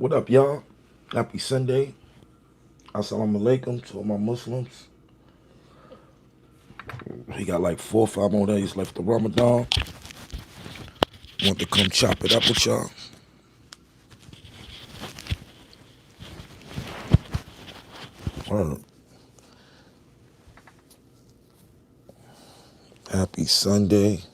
What up, y'all? Happy Sunday. Assalamu alaikum to all my Muslims. We got like 4 or 5 more days left of Ramadan. Want to come chop it up with y'all. Word. Happy Sunday.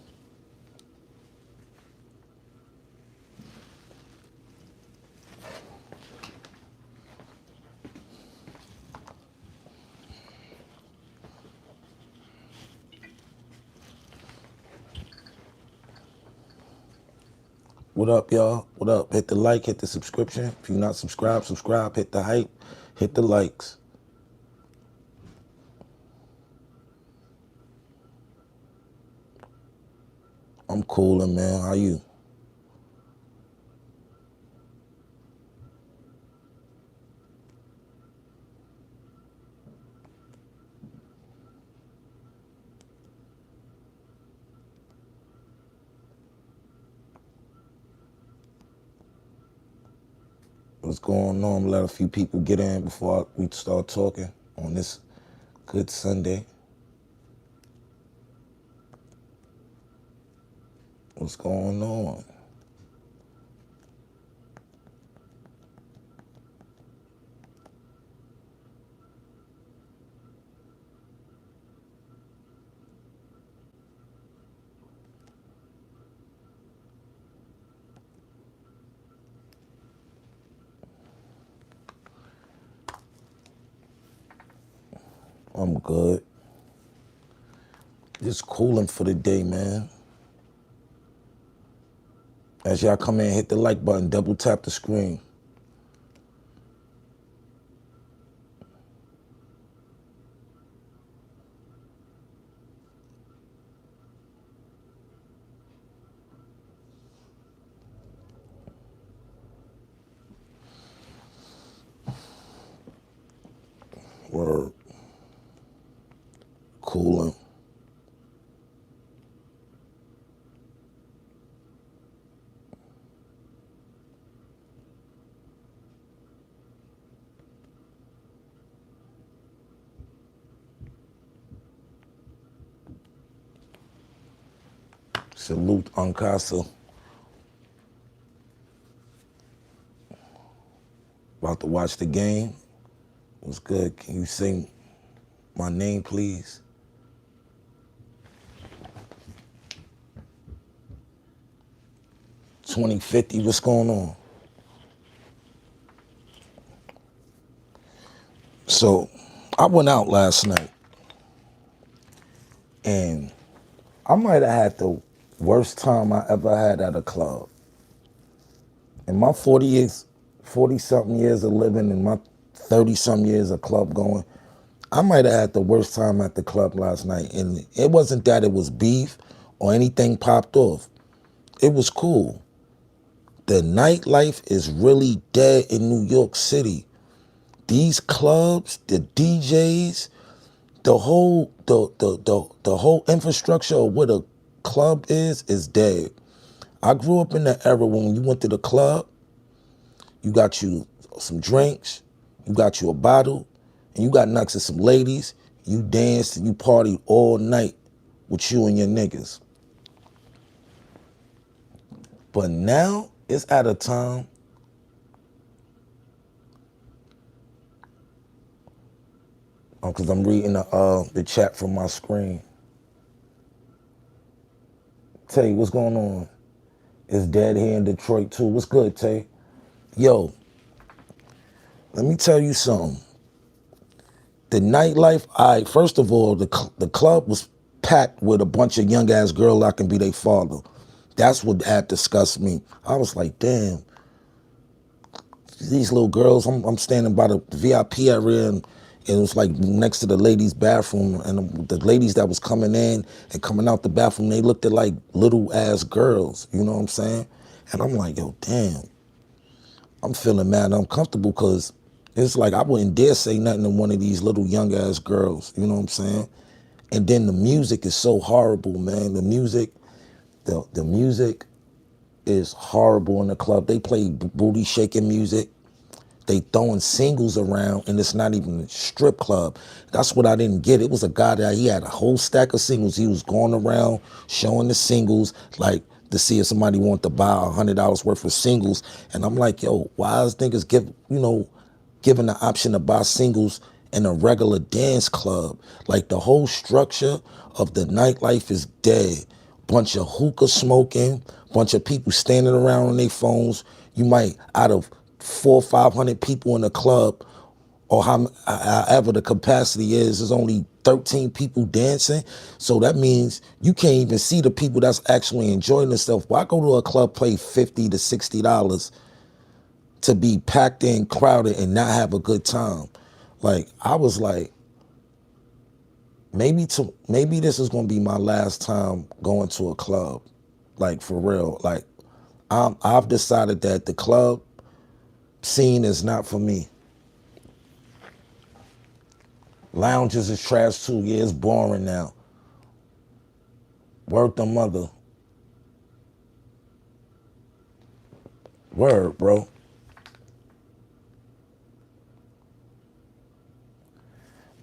What up, y'all? What up? Hit the like, hit the subscription. If you're not subscribed, subscribe. Hit the hype, hit the likes. I'm coolin', man. How you? What's going on? Let a few people get in before we start talking on this good Sunday. What's going on? I'm good. Just cooling for the day, man. As y'all come in, hit the like button, double tap the screen. Word. Cooling. Salute Uncasa. About to watch the game. What's good? Can you sing my name, please? $20.50, what's going on? So, I went out last night, and I might have had the worst time I ever had at a club. In my 40-something years of living, and my 30-something years of club going, I might have had the worst time at the club last night. And it wasn't that it was beef or anything popped off. It was cool. The nightlife is really dead in New York City. These clubs, the DJs, the whole infrastructure of what a club is dead. I grew up in the era when you went to the club, you got you some drinks, you got you a bottle, and you got next to some ladies, you danced and you partied all night with you and your niggas. But now it's at a time because I'm reading the chat from my screen. Tay, what's going on? It's dead here in Detroit too. What's good, Tay? Yo, let me tell you something. The nightlife, first of all, the club was packed with a bunch of young ass girls that can be their father. That's what had disgusted me. I was like, damn, these little girls, I'm standing by the VIP area, and it was like next to the ladies' bathroom, and the ladies that was coming in and coming out the bathroom, they looked at like little ass girls, you know what I'm saying? And I'm like, yo, damn, I'm feeling mad uncomfortable because it's like I wouldn't dare say nothing to one of these little young ass girls, you know what I'm saying? And then the music is so horrible, man. The music is horrible in the club. They play booty shaking music. they throwing singles around and it's not even a strip club. That's what I didn't get. It was a guy that he had a whole stack of singles. He was going around showing the singles, like to see if somebody wanted to buy $100 worth of singles. And I'm like, yo, why is niggas given the option to buy singles in a regular dance club? Like the whole structure of the nightlife is dead. Bunch of hookah smoking, bunch of people standing around on their phones. You might, out of 400 or 500 people in the club, or however the capacity is, there's only 13 people dancing. So that means you can't even see the people that's actually enjoying themselves. Why go to a club, pay $50 to $60 to be packed in, crowded, and not have a good time? Like, I was like, maybe this is gonna be my last time going to a club, like for real. Like, I've decided that the club scene is not for me. Lounges is trash too. Yeah, it's boring now. Word the mother. Word, bro.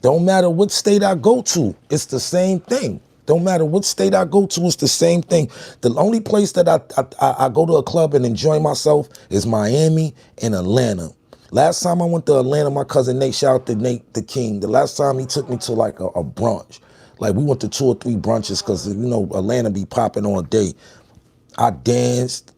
Don't matter what state I go to, it's the same thing. Don't matter what state I go to, it's the same thing. The only place that I go to a club and enjoy myself is Miami and Atlanta. Last time I went to Atlanta, my cousin Nate, shout out to Nate the King. The last time he took me to like a brunch. Like we went to 2 or 3 brunches because, Atlanta be popping all day. I danced.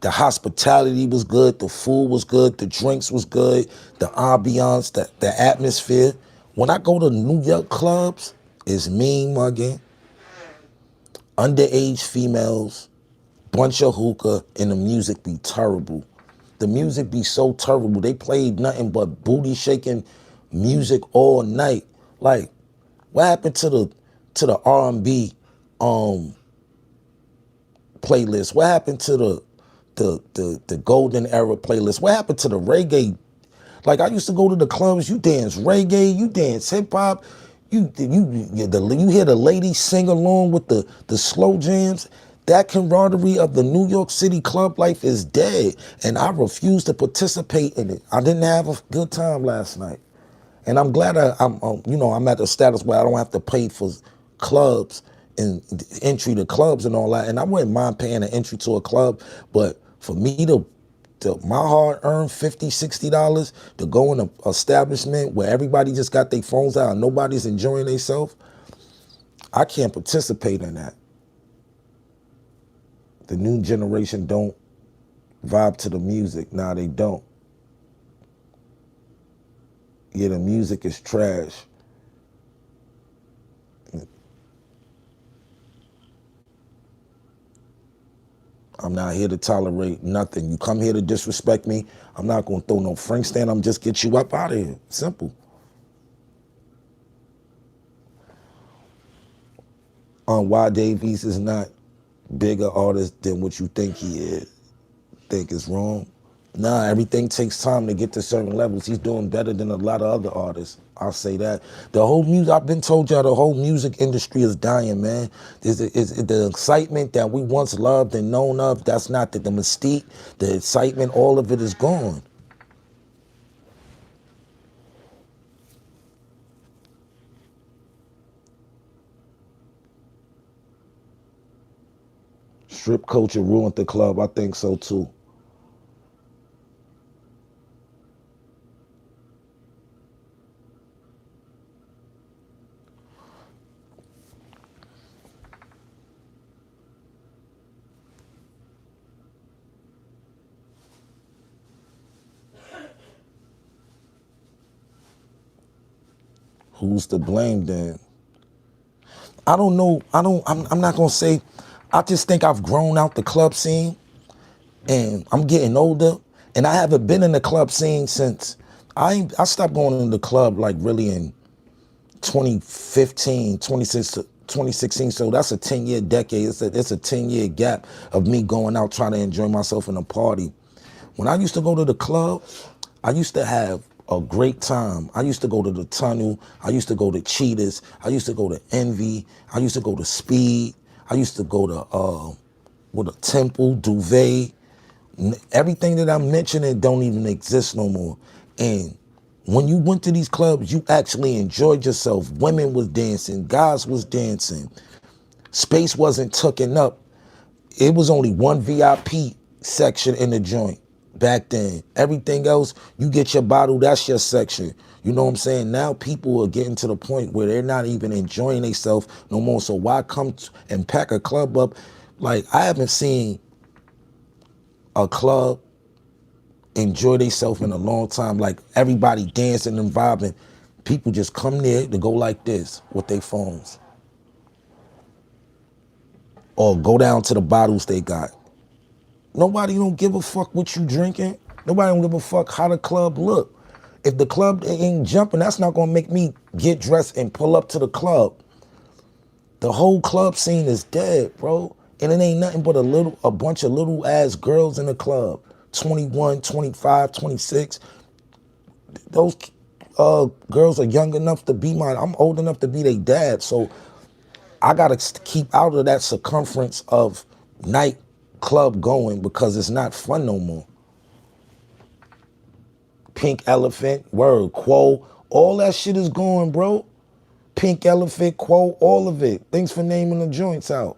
The hospitality was good. The food was good. The drinks was good. The ambiance, the atmosphere. When I go to New York clubs, it's mean mugging, underage females, bunch of hookah, and the music be terrible. The music be so terrible. They played nothing but booty shaking music all night. Like, what happened to the R&B playlist? What happened to the golden era playlist? What happened to the reggae? Like, I used to go to the clubs, you dance reggae, you dance hip hop, you hear the ladies sing along with the slow jams. That camaraderie of the New York City club life is dead, and I refuse to participate in it. I didn't have a good time last night, and I'm glad I'm at the status where I don't have to pay for clubs and entry to clubs and all that. And I wouldn't mind paying an entry to a club, but for me to my hard-earned $50, $60 to go in an establishment where everybody just got their phones out and nobody's enjoying themselves, I can't participate in that. The new generation don't vibe to the music. Nah, they don't. Yeah, the music is trash. I'm not here to tolerate nothing. You come here to disrespect me, I'm not gonna throw no Frank stand. I'm just get you up out of here. Simple. Why Davies is not bigger artist than what you think he is. Think is wrong. Nah, everything takes time to get to certain levels. He's doing better than a lot of other artists. I'll say that. The whole music, I've been told y'all, the whole music industry is dying, man. Is the excitement that we once loved and known of, that's not the mystique, the excitement, all of it is gone. Strip culture ruined the club. I think so too. Who's to blame then? I don't know. I'm not gonna say. I just think I've grown out the club scene, and I'm getting older, and I haven't been in the club scene since I stopped going to the club like really in 2015, 2016. So that's a 10-year decade. It's a 10-year gap of me going out trying to enjoy myself in a party. When I used to go to the club, I used to have a great time. I used to go to the Tunnel. I used to go to Cheetahs. I used to go to Envy. I used to go to Speed. I used to go to with a Temple, Duvet, Everything that I'm mentioning don't even exist no more. And when you went to these clubs, you actually enjoyed yourself. Women was dancing, guys was dancing. Space wasn't taken up. It was only one VIP section in the joint back then. Everything else, you get your bottle, that's your section. You know what I'm saying? Now people are getting to the point where they're not even enjoying themselves no more. So why come and pack a club up? Like, I haven't seen a club enjoy themselves in a long time. Like, everybody dancing and vibing. People just come there to go like this with their phones. Or go down to the bottles they got. Nobody don't give a fuck what you drinking. Nobody don't give a fuck how the club look. If the club ain't jumping, that's not gonna make me get dressed and pull up to the club. The whole club scene is dead, bro. And it ain't nothing but a bunch of little ass girls in the club. 21, 25, 26. Those girls are young enough to be mine. I'm old enough to be their dad. So I gotta keep out of that circumference of nightclub going because it's not fun no more. Pink Elephant, word, Quo, all that shit is going, bro. Pink Elephant, Quo, all of it. Thanks for naming the joints out.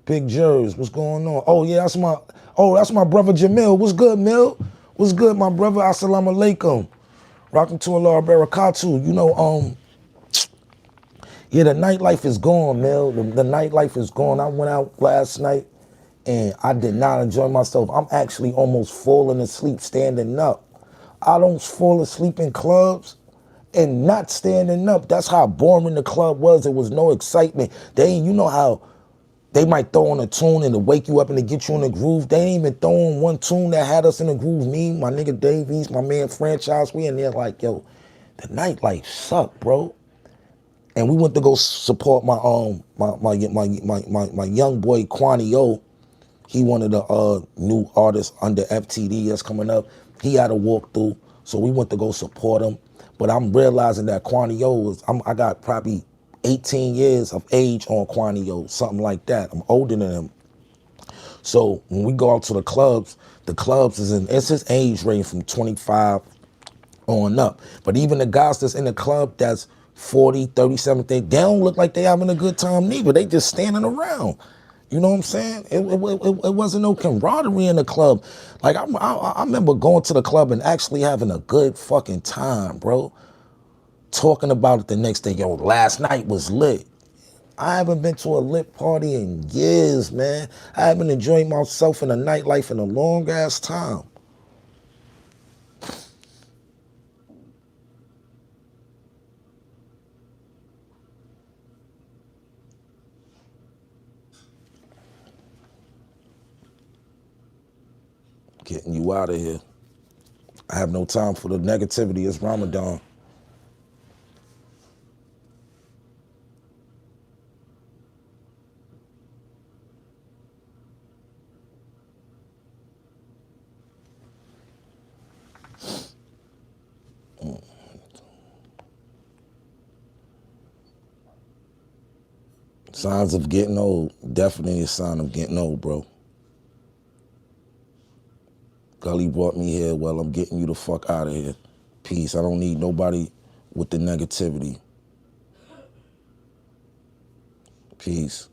Big Jers, what's going on? Oh yeah, that's my brother Jamil. What's good, Mil? What's good, my brother? Assalamu alaikum. Rocking to Allah barakatuh. You know, yeah, the nightlife is gone, Mel. The nightlife is gone. I went out last night and I did not enjoy myself. I'm actually almost falling asleep standing up. I don't fall asleep in clubs and not standing up. That's how boring the club was. There was no excitement. You know how they might throw on a tune and to wake you up and to get you in the groove. They ain't even throwing one tune that had us in the groove. Me, my nigga Davies, my man Franchise, we in there like, yo, the nightlife sucked, bro. And we went to go support my young boy Kwani O. He one of the new artists under FTD that's coming up. He had a walkthrough, so we went to go support him. But I'm realizing that Kwani O I got probably 18 years of age on Kwani O, something like that. I'm older than him. So when we go out to the clubs it's his age range from 25 on up. But even the guys that's in the club that's 40, 37, they don't look like they having a good time neither. They just standing around. You know what I'm saying? It wasn't no camaraderie in the club. Like, I remember going to the club and actually having a good fucking time, bro. Talking about it the next day. Yo, last night was lit. I haven't been to a lit party in years, man. I haven't enjoyed myself in a nightlife in a long ass time. Getting you out of here. I have no time for the negativity. It's Ramadan. Signs of getting old. Definitely a sign of getting old, bro. Gully brought me here. Well, I'm getting you the fuck out of here. Peace. I don't need nobody with the negativity. Peace.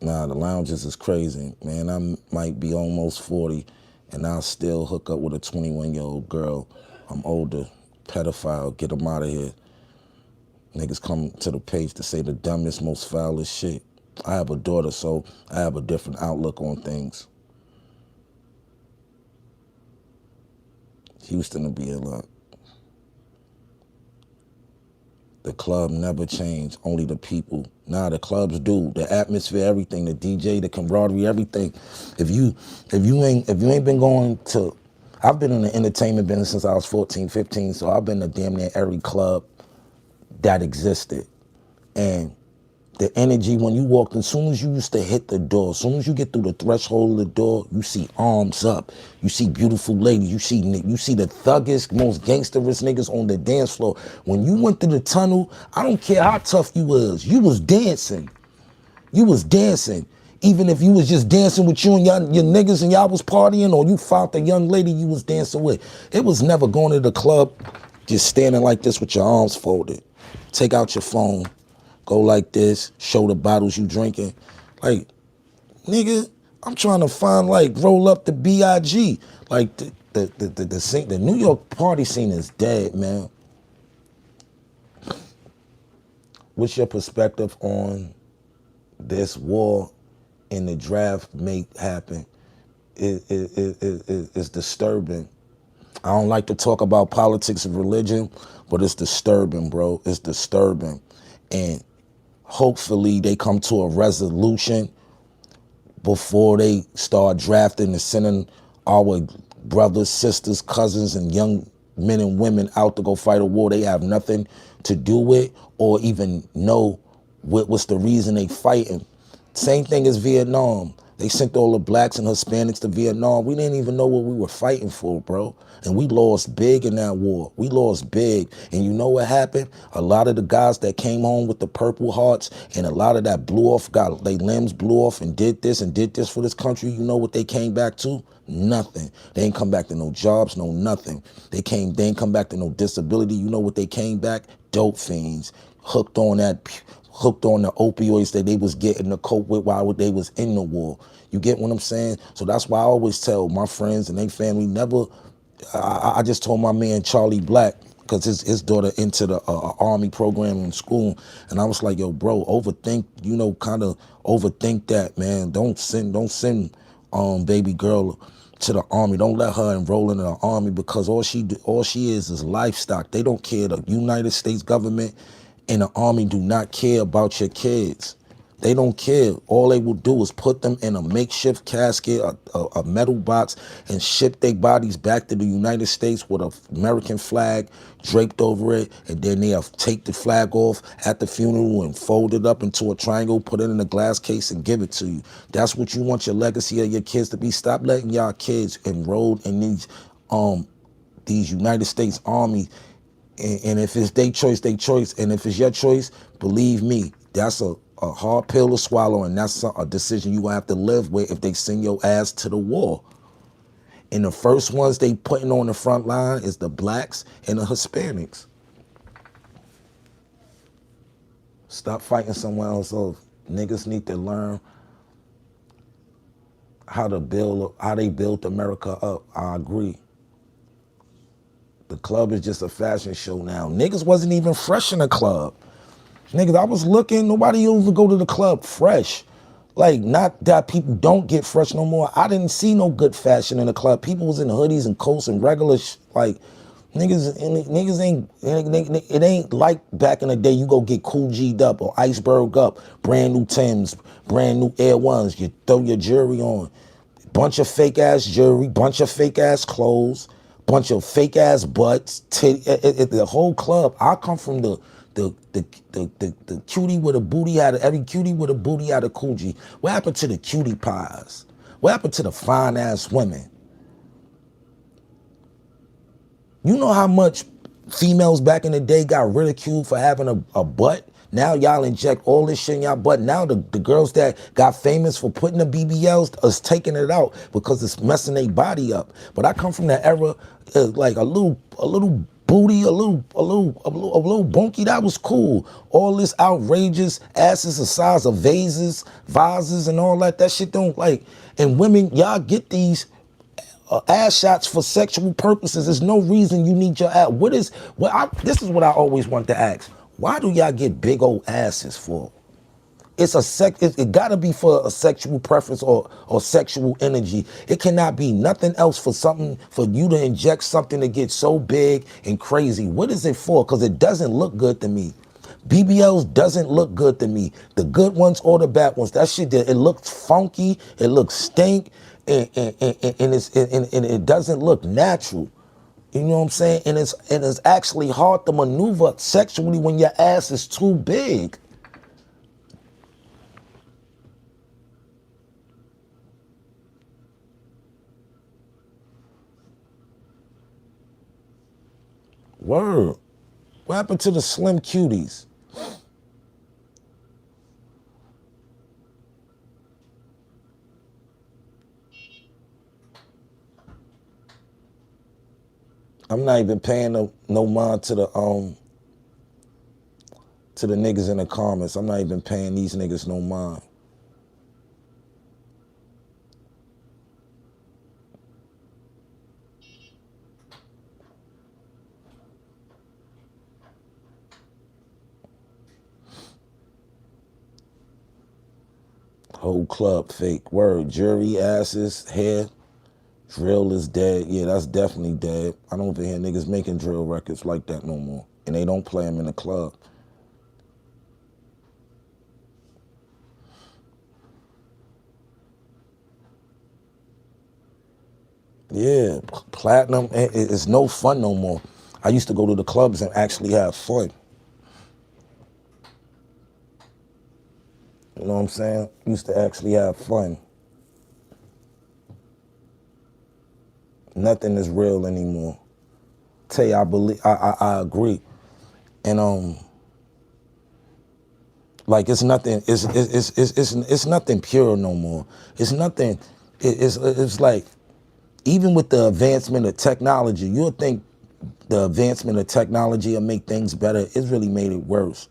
Nah, the lounges is crazy. Man, I might be almost 40 and I'll still hook up with a 21-year-old girl. I'm older. Pedophile. Get them out of here. Niggas come to the page to say the dumbest, most foulest shit. I have a daughter, so I have a different outlook on things. Houston will be a lot. The club never changed, only the people. Nah, the clubs do. The atmosphere, everything, the DJ, the camaraderie, everything. If you ain't been going to, I've been in the entertainment business since I was 14, 15, so I've been to damn near every club that existed. And the energy when you walked in, as soon as you used to hit the door, as soon as you get through the threshold of the door, you see arms up. You see beautiful ladies. You see the thuggest, most gangsterous niggas on the dance floor. When you went through the tunnel, I don't care how tough you was dancing. You was dancing. Even if you was just dancing with you and your niggas and y'all was partying, or you found the young lady you was dancing with. It was never going to the club just standing like this with your arms folded. Take out your phone, go like this, show the bottles you drinking. Like, nigga, I'm trying to find, like, roll up the B.I.G. Like, the New York party scene is dead, man. What's your perspective on this war and the draft may happen? It's disturbing. I don't like to talk about politics and religion, but it's disturbing, bro. It's disturbing. And hopefully they come to a resolution before they start drafting and sending our brothers, sisters, cousins, and young men and women out to go fight a war they have nothing to do with or even know what's the reason they fighting. Same thing as Vietnam. They sent all the blacks and Hispanics to Vietnam. We didn't even know what we were fighting for, bro. And we lost big in that war. We lost big. And you know what happened? A lot of the guys that came home with the Purple Hearts and a lot of that blew off, got their limbs blew off and did this for this country. You know what they came back to? Nothing. They ain't come back to no jobs, no nothing. They ain't come back to no disability. You know what they came back? Dope fiends. Hooked on the opioids that they was getting to cope with while they was in the war. You get what I'm saying? So that's why I always tell my friends and their family never, I just told my man Charlie Black, because his daughter into the Army program in school, and I was like, yo, bro, kind of overthink that, man. Don't send baby girl to the Army. Don't let her enroll in the Army, because all she is livestock. They don't care. The United States government and the Army do not care about your kids. They don't care. All they will do is put them in a makeshift casket, a metal box, and ship their bodies back to the United States with an American flag draped over it, and then they'll take the flag off at the funeral and fold it up into a triangle, put it in a glass case, and give it to you. That's what you want your legacy of your kids to be. Stop letting y'all kids enrolled in these United States Army. And if it's their choice, their choice. And if it's your choice, believe me, that's a hard pill to swallow, and that's a decision you gonna have to live with if they send your ass to the war. And the first ones they putting on the front line is the blacks and the Hispanics. Stop fighting someone else off. Niggas need to learn how they built America up. I agree. The club is just a fashion show now. Niggas wasn't even fresh in the club. Niggas, I was looking, nobody even go to the club fresh. Like, not that people don't get fresh no more. I didn't see no good fashion in the club. People was in hoodies and coats and regular like, niggas ain't, it ain't like back in the day you go get Cool G'd up or Iceberg up, brand new Timbs, brand new Air Ones, you throw your jewelry on. Bunch of fake ass jewelry, bunch of fake ass clothes, bunch of fake ass butts, the whole club. I come from the cutie with a booty every cutie with a booty had a coochie. What happened to the cutie pies? What happened to the fine ass women? You know how much females back in the day got ridiculed for having a butt? Now y'all inject all this shit in y'all butt. Now the girls that got famous for putting the BBLs is taking it out because it's messing their body up. But I come from that era, like a little booty, a little bunky, that was cool. All this outrageous asses the size of vases and all that shit don't like. And women, y'all get these ass shots for sexual purposes. There's no reason you need your ass. This is what I always want to ask. Why do y'all get big old asses for? It gotta be for a sexual preference or sexual energy. It cannot be nothing else for you to inject something to get so big and crazy. What is it for? Because it doesn't look good to me. BBLs doesn't look good to me. The good ones or the bad ones. That shit, it looks funky, it looks stink, and it doesn't look natural. You know what I'm saying? And it's actually hard to maneuver sexually when your ass is too big. Word. What happened to the slim cuties? I'm not even paying no mind to the niggas in the comments. I'm not even paying these niggas no mind. Whole club fake. Word. Jury asses, hair. Drill is dead. Yeah, that's definitely dead. I don't even hear niggas making drill records like that no more. And they don't play them in the club. Yeah, platinum, it's no fun no more. I used to go to the clubs and actually have fun. You know what I'm saying? Used to actually have fun. Nothing is real anymore. Tay, I believe, I agree. And like it's nothing, it's nothing pure no more. It's nothing, it's like, even with the advancement of technology, you'll think the advancement of technology will make things better. It's really made it worse.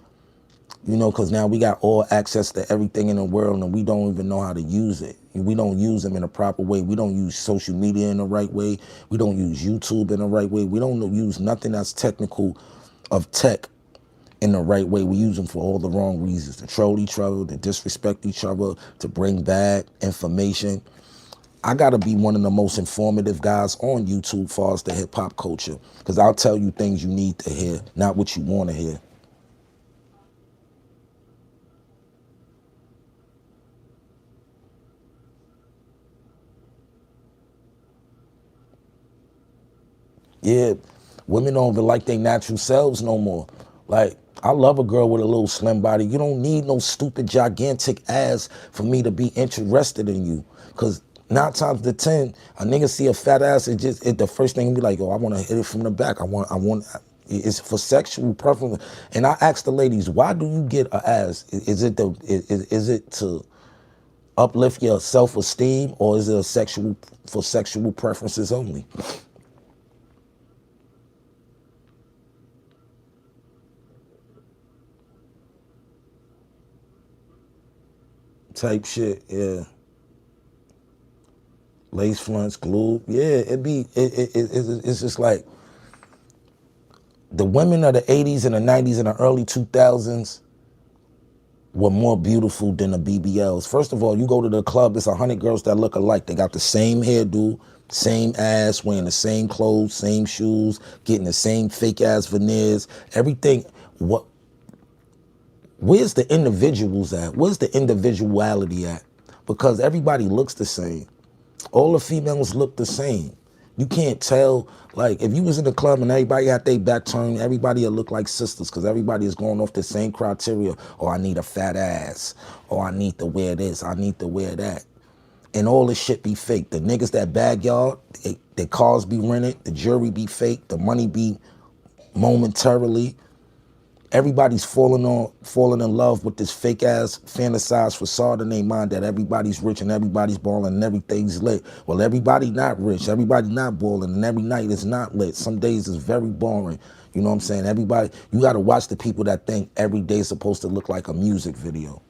You know, because now we got all access to everything in the world and we don't even know how to use it. We don't use them in a proper way. We don't use social media in the right way. We don't use YouTube in the right way. We don't use nothing that's technical of tech in the right way. We use them for all the wrong reasons, to troll each other, to disrespect each other, to bring bad information. I gotta be one of the most informative guys on YouTube as far as the hip hop culture, because I'll tell you things you need to hear, not what you want to hear. Yeah, women don't even like their natural selves no more. Like, I love a girl with a little slim body. You don't need no stupid, gigantic ass for me to be interested in you. Because 9 times out of 10, a nigga see a fat ass, the first thing be like, oh, I want to hit it from the back. It's for sexual preference. And I ask the ladies, why do you get a ass? Is it to uplift your self-esteem, or is it for sexual preferences only? Type shit, yeah. Lace fronts, glue, yeah. It's just like the women of the 80s and the 90s and the early 2000s were more beautiful than the BBLs. First of all, you go to the club, it's 100 girls that look alike. They got the same hairdo, same ass, wearing the same clothes, same shoes, getting the same fake ass veneers, everything. Where's the individuals at? Where's the individuality at? Because everybody looks the same. All the females look the same. You can't tell, like, if you was in the club and everybody had their back turned, everybody would look like sisters, because everybody is going off the same criteria. Oh, I need a fat ass. Oh, I need to wear this. I need to wear that. And all this shit be fake. The niggas that bag y'all, their cars be rented, the jewelry be fake, the money be momentarily. Everybody's falling in love with this fake ass fantasized facade in their mind that everybody's rich and everybody's balling and everything's lit. Well, everybody not rich, everybody not balling, and every night is not lit. Some days is very boring. You know what I'm saying? Everybody, you gotta watch the people that think every day is supposed to look like a music video.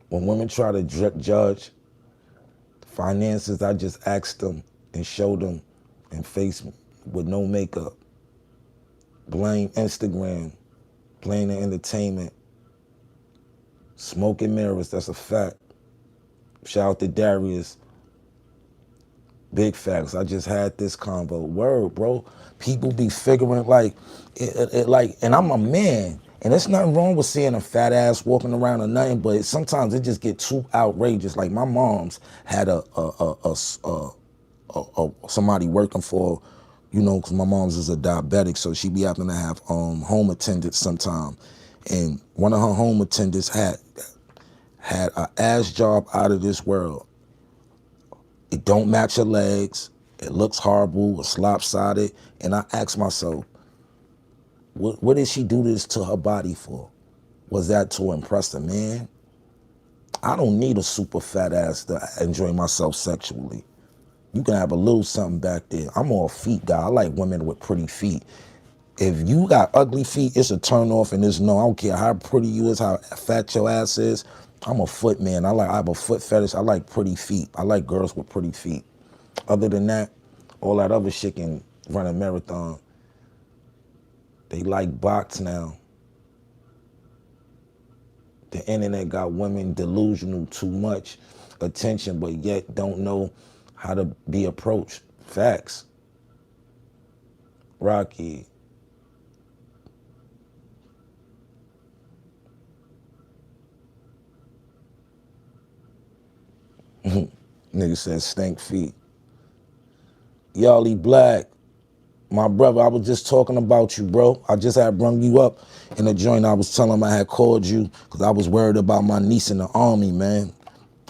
When women try to judge finances, I just ask them and show them and face with no makeup. Blame Instagram, blame the entertainment. Smoke and mirrors, that's a fact. Shout out to Darius. Big facts. I just had this convo. Word, bro. People be figuring like, and I'm a man. And there's nothing wrong with seeing a fat ass walking around or nothing, but sometimes it just get too outrageous. Like my mom's had somebody working for, you know, because my mom's is a diabetic, so she be having to have home attendants sometime. And one of her home attendants had an ass job out of this world. It don't match her legs. It looks horrible. It's lopsided. And I asked myself, what did she do this to her body for? Was that to impress a man? I don't need a super fat ass to enjoy myself sexually. You can have a little something back there. I'm all feet guy. I like women with pretty feet. If you got ugly feet, it's a turn off and it's no. I don't care how pretty you is, how fat your ass is. I'm a foot man. I have a foot fetish. I like pretty feet. I like girls with pretty feet. Other than that, all that other shit can run a marathon. They like box now. The internet got women delusional too much attention, but yet don't know how to be approached. Facts. Rocky. Nigga said stink feet. Y'all Black. My brother, I was just talking about you, bro. I just had brung you up in a joint. I was telling him I had called you because I was worried about my niece in the army, man.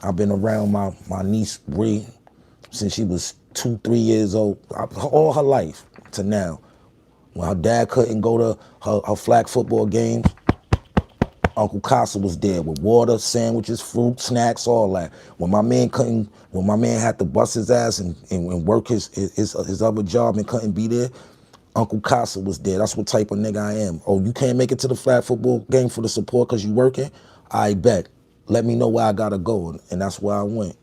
I've been around my niece, Bree, since she was 2, 3 years old, all her life to now. When her dad couldn't go to her flag football games, Uncle Casa was there with water, sandwiches, fruit, snacks, all that. When my man had to bust his ass and work his other job and couldn't be there, Uncle Casa was there. That's what type of nigga I am. Oh, you can't make it to the flag football game for the support because you working? I bet. Let me know where I gotta go, and that's where I went.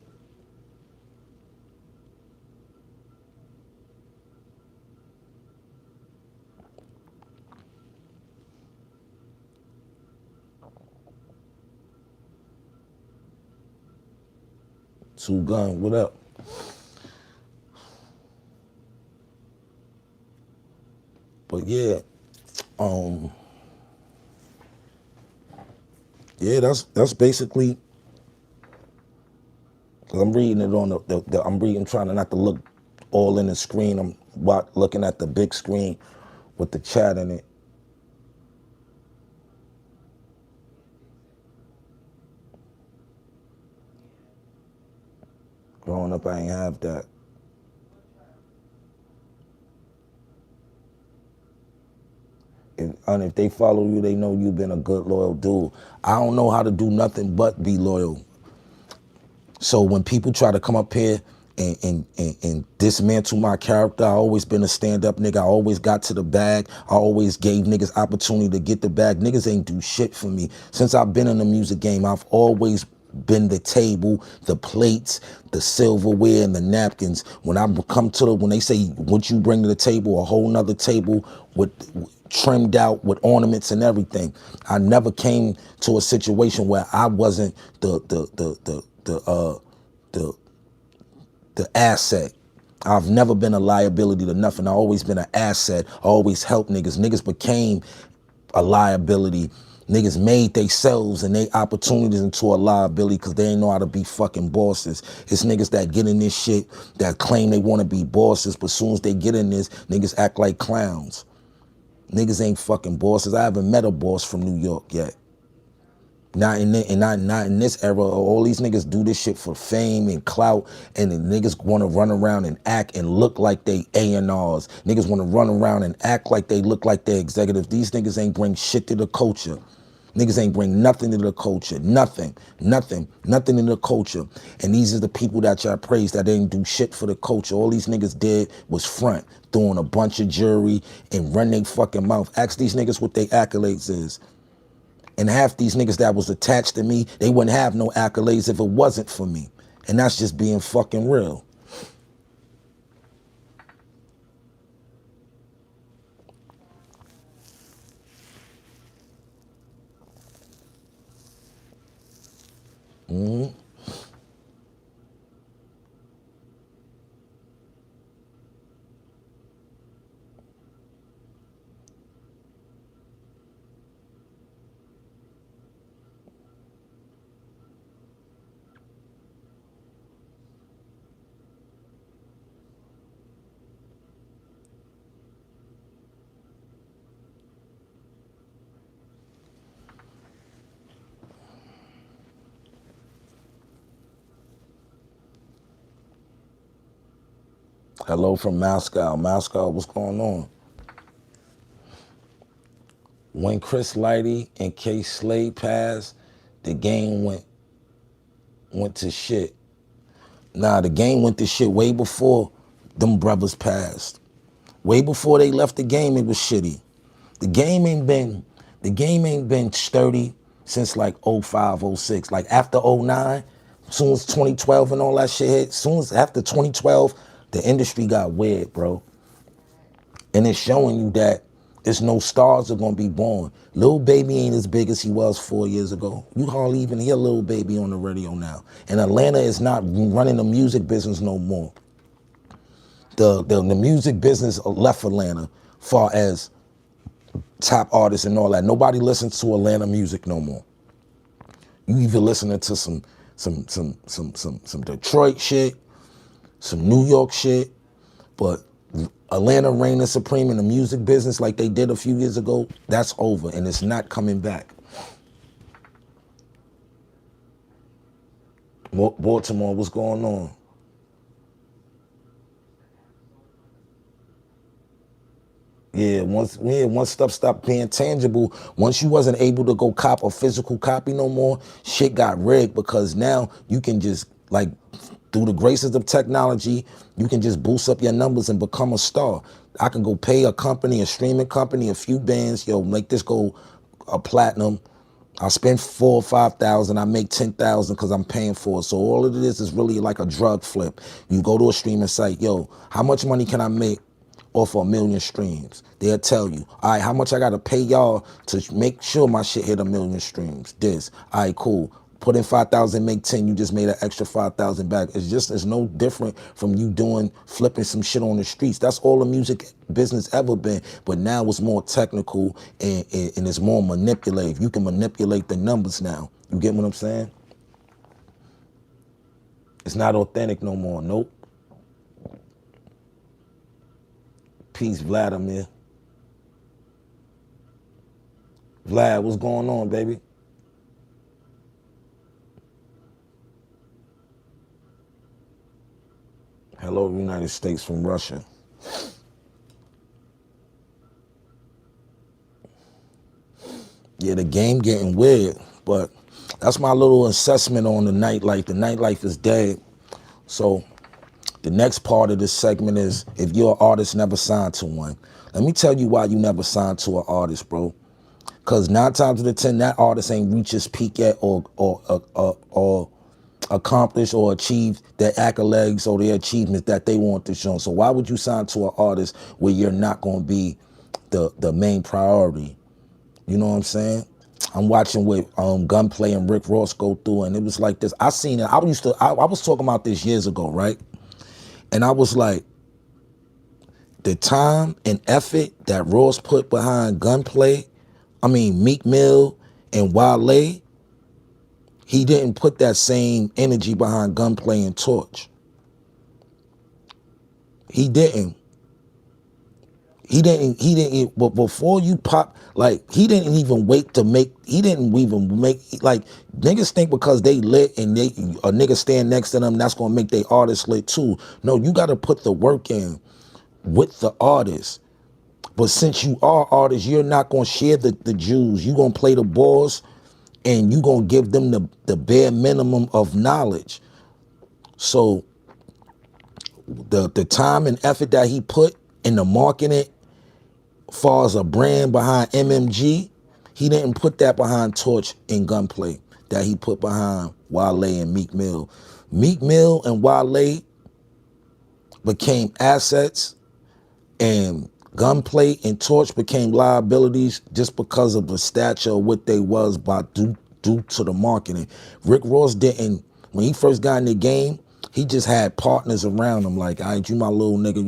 Two Gun, what up? But yeah, yeah, that's basically. Cause I'm reading it on I'm reading, trying to not to look all in the screen. I'm looking at the big screen with the chat in it. Growing up, I ain't have that. And if they follow you, they know you've been a good, loyal dude. I don't know how to do nothing but be loyal. So when people try to come up here and dismantle my character, I always been a stand-up nigga. I always got to the bag. I always gave niggas opportunity to get the bag. Niggas ain't do shit for me. Since I've been in the music game, I've always been the table, the plates, the silverware, and the napkins. When when they say what you bring to the table, a whole nother table with trimmed out with ornaments and everything. I never came to a situation where I wasn't the the asset. I've never been a liability to nothing. I've always been an asset. I always helped niggas. Niggas became a liability. Niggas made themselves and they opportunities into a liability because they ain't know how to be fucking bosses. It's niggas that get in this shit that claim they want to be bosses, but as soon as they get in this, niggas act like clowns. Niggas ain't fucking bosses. I haven't met a boss from New York yet. Not in this era. All these niggas do this shit for fame and clout, and the niggas want to run around and act and look like they A&Rs. Niggas want to run around and act like they look like they executives. These niggas ain't bring shit to the culture. Niggas ain't bring nothing to the culture. Nothing in the culture. And these are the people that y'all praise that didn't do shit for the culture. All these niggas did was front, throwing a bunch of jury and run they fucking mouth. Ask these niggas what they accolades is. And half these niggas that was attached to me, they wouldn't have no accolades if it wasn't for me. And that's just being fucking real. Hello from Moscow. Moscow, what's going on? When Chris Lighty and K Slade passed, the game went to shit. Nah, the game went to shit way before them brothers passed. Way before they left the game, it was shitty. The game ain't been the game ain't been sturdy since like '05, '06. Like after '09, soon as 2012 and all that shit hit, soon as after 2012, the industry got weird, bro. And it's showing you that there's no stars are gonna be born. Lil Baby ain't as big as he was 4 years ago. You hardly even hear Lil Baby on the radio now. And Atlanta is not running the music business no more. The music business left Atlanta, far as top artists and all that. Nobody listens to Atlanta music no more. You either listening to some Detroit shit, some New York shit, but Atlanta reigning supreme in the music business like they did a few years ago, that's over and it's not coming back. Baltimore, what's going on? Once stuff stopped being tangible, once you wasn't able to go cop a physical copy no more, shit got rigged because now you can just like through the graces of technology, you can just boost up your numbers and become a star. I can go pay a company, a streaming company, a few bands, yo, make this go a platinum. I spend 4 or 5 thousand, I make 10,000 because I'm paying for it. So all of this is really like a drug flip. You go to a streaming site, yo, how much money can I make off 1 million streams? They'll tell you, all right, how much I gotta pay y'all to make sure my shit hit 1 million streams? This, all right, cool. Put in 5,000, make 10, you just made an extra 5,000 back. It's no different from you doing, flipping some shit on the streets. That's all the music business ever been. But now it's more technical and it's more manipulative. You can manipulate the numbers now. You get what I'm saying? It's not authentic no more. Nope. Peace, Vladimir. Vlad, what's going on, baby? Hello, United States from Russia. Yeah, the game getting weird, but that's my little assessment on the nightlife. The nightlife is dead. So the next part of this segment is if you're an artist never signed to one. Let me tell you why you never signed to an artist, bro. Cause 9 times out of 10, that artist ain't reached his peak yet, or accomplished or achieved their accolades or their achievements that they want to show. So why would you sign to an artist where you're not going to be the main priority? You know what I'm saying? I'm watching with Gunplay and Rick Ross go through, and it was like this. I seen it. I was talking about this years ago, right? And I was like, the time and effort that Ross put behind Gunplay, Meek Mill and Wale, he didn't put that same energy behind Gunplay and Torch. He didn't. But before you pop, like, he didn't even wait to make, like, niggas think because they lit and a nigga stand next to them, that's gonna make they artist lit too. No, you gotta put the work in with the artist. But since you are artists, you're not gonna share the Jews. You gonna play the balls and you gonna give them the bare minimum of knowledge. So the time and effort that he put in the marketing, far as a brand behind MMG, he didn't put that behind Torch and Gunplay that he put behind Wale and Meek Mill. Meek Mill and Wale became assets, and Gunplay and Torch became liabilities just because of the stature of what they was due to the marketing. Rick Ross didn't, when he first got in the game, he just had partners around him like, all right, you my little nigga,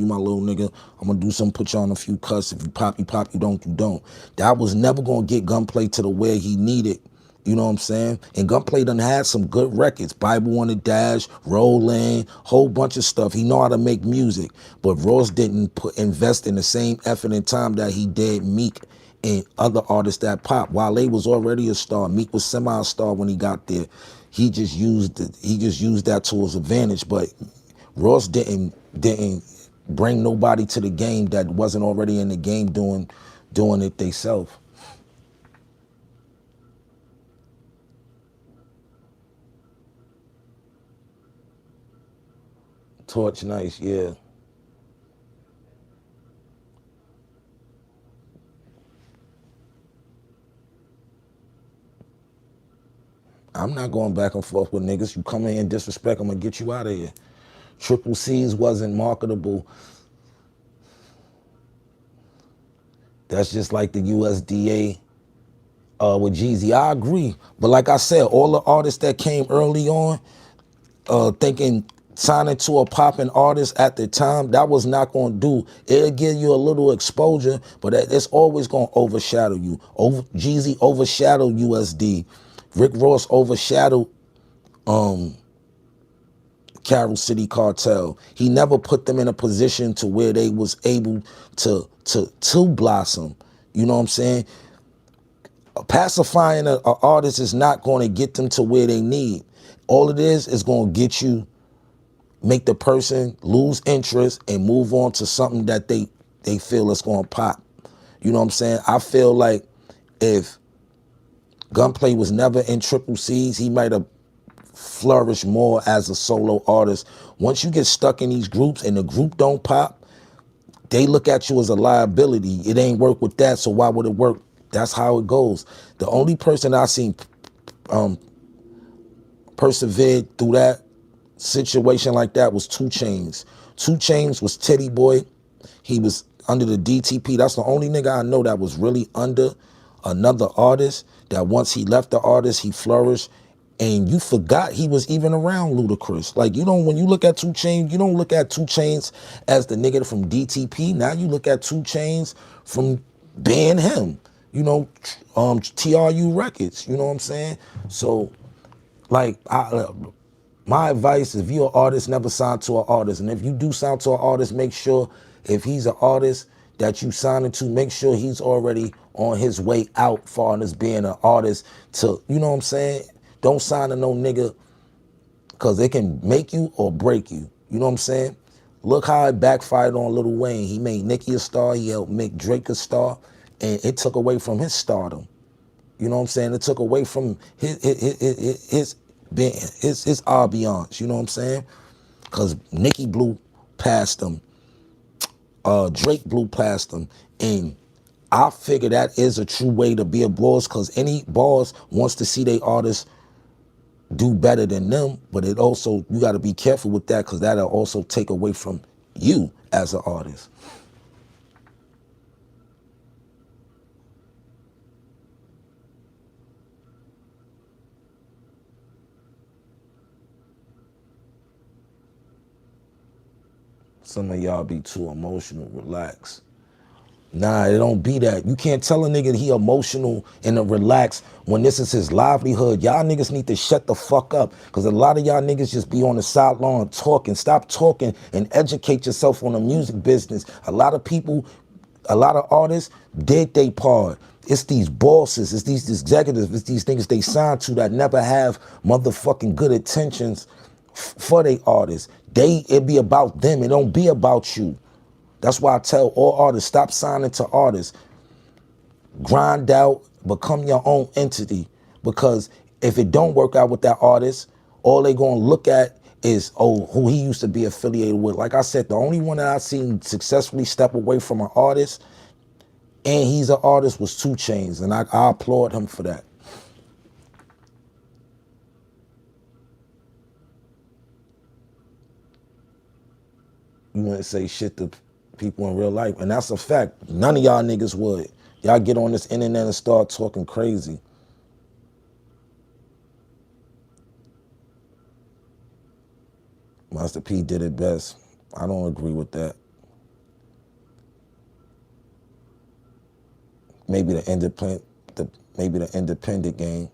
I'm gonna do something, put you on a few cuts. If you pop, you pop, you don't. That was never gonna get Gunplay to the where he needed. You know what I'm saying? And Gunplay done had some good records. Bible on the Dash, Rollin', whole bunch of stuff. He know how to make music. But Ross didn't invest in the same effort and time that he did Meek and other artists that pop. Wale was already a star. Meek was semi-star when he got there. He just used that to his advantage. But Ross didn't bring nobody to the game that wasn't already in the game doing it themselves. Torch nice, yeah. I'm not going back and forth with niggas. You come in and disrespect, I'm gonna get you out of here. Triple C's wasn't marketable. That's just like the USDA with Jeezy. I agree. But like I said, all the artists that came early on, thinking signing to a popping artist at the time, that was not going to do. It'll give you a little exposure, but it's always going to overshadow you. Jeezy overshadowed USD. Rick Ross overshadowed Carol City Cartel. He never put them in a position to where they was able to blossom. You know what I'm saying? Pacifying an artist is not going to get them to where they need. All it is going to get you, make the person lose interest and move on to something that they feel is going to pop. You know what I'm saying? I feel like if Gunplay was never in Triple C's, he might have flourished more as a solo artist. Once you get stuck in these groups and the group don't pop, they look at you as a liability. It ain't work with that, so why would it work? That's how it goes. The only person I seen persevered through that situation like that was 2 Chainz. 2 Chainz was Teddy Boy. He was under the DTP. That's the only nigga I know that was really under another artist, that once he left the artist, he flourished. And you forgot he was even around Ludacris. Like, you don't, when you look at 2 Chainz, you don't look at 2 Chainz as the nigga from DTP. Now you look at 2 Chainz from being him. You know, TRU Records. You know what I'm saying? So, like, my advice, if you're an artist, never sign to an artist. And if you do sign to an artist, make sure if he's an artist that you signing to, make sure he's already on his way out far as being an artist to, you know what I'm saying? Don't sign to no nigga because it can make you or break you. You know what I'm saying? Look how it backfired on Lil Wayne. He made Nicki a star, he helped make Drake a star, and it took away from his stardom. You know what I'm saying? It took away from his ambiance. You know what I'm saying? Because Nicki blew past him, Drake blew past him, and I figure that is a true way to be a boss, because any boss wants to see their artists do better than them, but it also, you got to be careful with that, because that'll also take away from you as an artist. Some of y'all be too emotional. Relax. Nah, it don't be that. You can't tell a nigga he emotional and to relax when this is his livelihood. Y'all niggas need to shut the fuck up, because a lot of y'all niggas just be on the sideline talking. Stop talking and educate yourself on the music business. A lot of people, a lot of artists did they part. It's these bosses, it's these executives, it's these niggas they sign to that never have motherfucking good intentions for they artists. It be about them. It don't be about you. That's why I tell all artists, stop signing to artists. Grind out, become your own entity. Because if it don't work out with that artist, all they gonna look at is, oh, who he used to be affiliated with. Like I said, the only one that I seen successfully step away from an artist, and he's an artist, was 2 Chainz, and I applaud him for that. You wouldn't say shit to people in real life, and that's a fact. None of y'all niggas would. Y'all get on this internet and start talking crazy. Master P did it best. I don't agree with that. Maybe the independent game.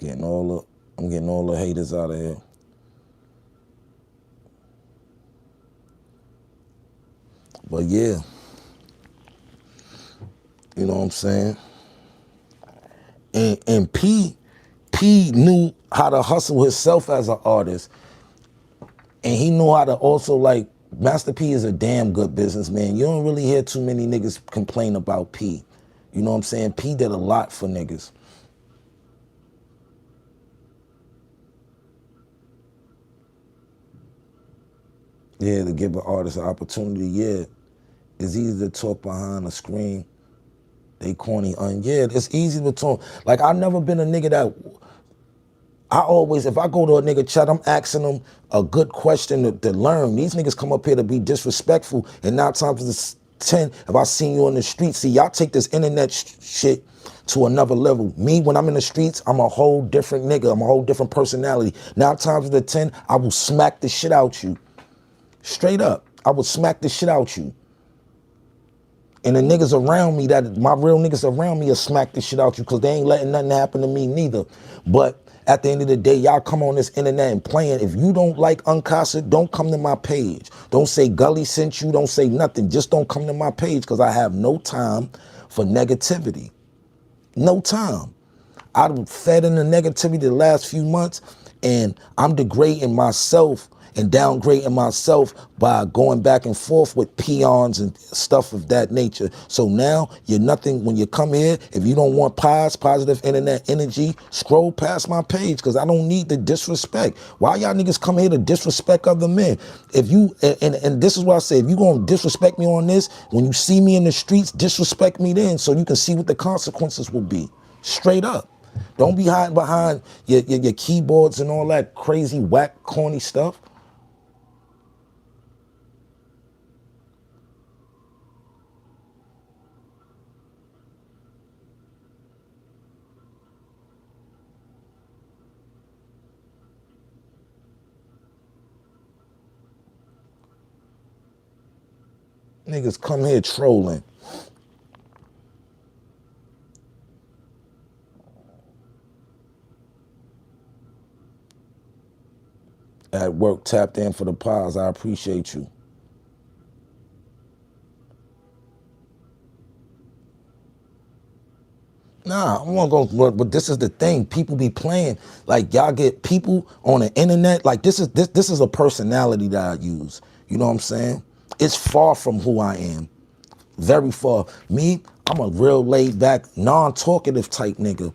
I'm getting all the haters out of here. But yeah, you know what I'm saying? And P knew how to hustle himself as an artist. And he knew how to also, like, Master P is a damn good businessman. You don't really hear too many niggas complain about P. You know what I'm saying? P did a lot for niggas. Yeah, to give an artist an opportunity, yeah. It's easy to talk behind a screen. They corny yeah, it's easy to talk. Like, I never been a nigga that I always, if I go to a nigga chat, I'm asking them a good question to learn. These niggas come up here to be disrespectful, and 9 times out of 10, if I seen you on the street, see, y'all take this internet shit to another level. Me, when I'm in the streets, I'm a whole different nigga. I'm a whole different personality. 9 times out of 10, I will smack the shit out you. Straight up. I will smack the shit out you. And the niggas around me, that my real niggas around me will smack the shit out you because they ain't letting nothing happen to me neither. But at the end of the day, y'all come on this internet and playing. If you don't like Uncasa, don't come to my page. Don't say Gully sent you, don't say nothing. Just don't come to my page because I have no time for negativity. No time. I've fed in the negativity the last few months, and I'm degrading myself and downgrading myself by going back and forth with peons and stuff of that nature. So now you're nothing. When you come here, if you don't want positive internet energy, scroll past my page because I don't need the disrespect. Why y'all niggas come here to disrespect other men? If you, and this is what I say, if you gonna disrespect me on this, when you see me in the streets, disrespect me then so you can see what the consequences will be. Straight up. Don't be hiding behind your keyboards and all that crazy, whack, corny stuff. Niggas come here trolling. At work, tapped in for the pause. I appreciate you. Nah, I want to go, but this is the thing. People be playing like y'all get people on the internet. Like this is a personality that I use. You know what I'm saying? It's far from who I am. Very far. Me, I'm a real laid back, non-talkative type nigga.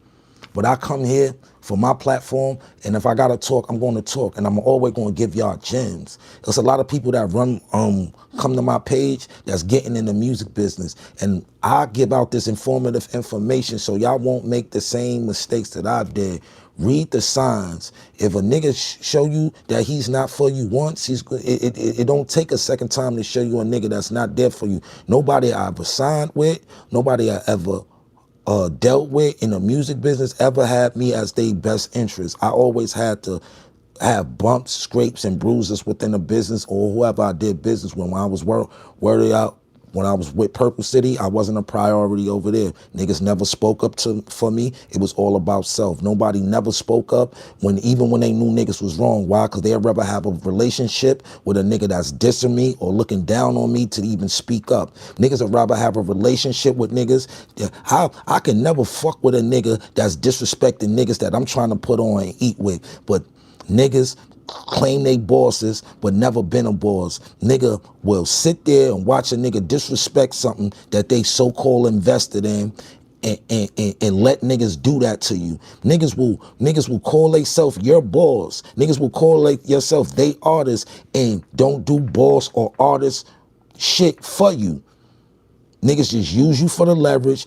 But I come here for my platform, and if I gotta talk, I'm gonna talk, and I'm always gonna give y'all gems. There's a lot of people that come to my page that's getting in the music business, and I give out this informative information so y'all won't make the same mistakes that I did. Read the signs. If a nigga show you that he's not for you once, it don't take a second time to show you a nigga that's not there for you. Nobody I ever signed with, nobody I ever dealt with in the music business ever had me as their best interest. I always had to have bumps, scrapes, and bruises within the business or whoever I did business with. When I was worded out, when I was with Purple City, I wasn't a priority over there. Niggas never spoke up for me. It was all about self. Nobody never spoke up even when they knew niggas was wrong. Why? Because they'd rather have a relationship with a nigga that's dissing me or looking down on me to even speak up. Niggas would rather have a relationship with niggas. How I can never fuck with a nigga that's disrespecting niggas that I'm trying to put on and eat with. But niggas claim they bosses but never been a boss. Nigga will sit there and watch a nigga disrespect something that they so-called invested in and let niggas do that to you. Niggas will call themselves your boss. Niggas will call yourself they artists and don't do boss or artist shit for you. Niggas just use you for the leverage,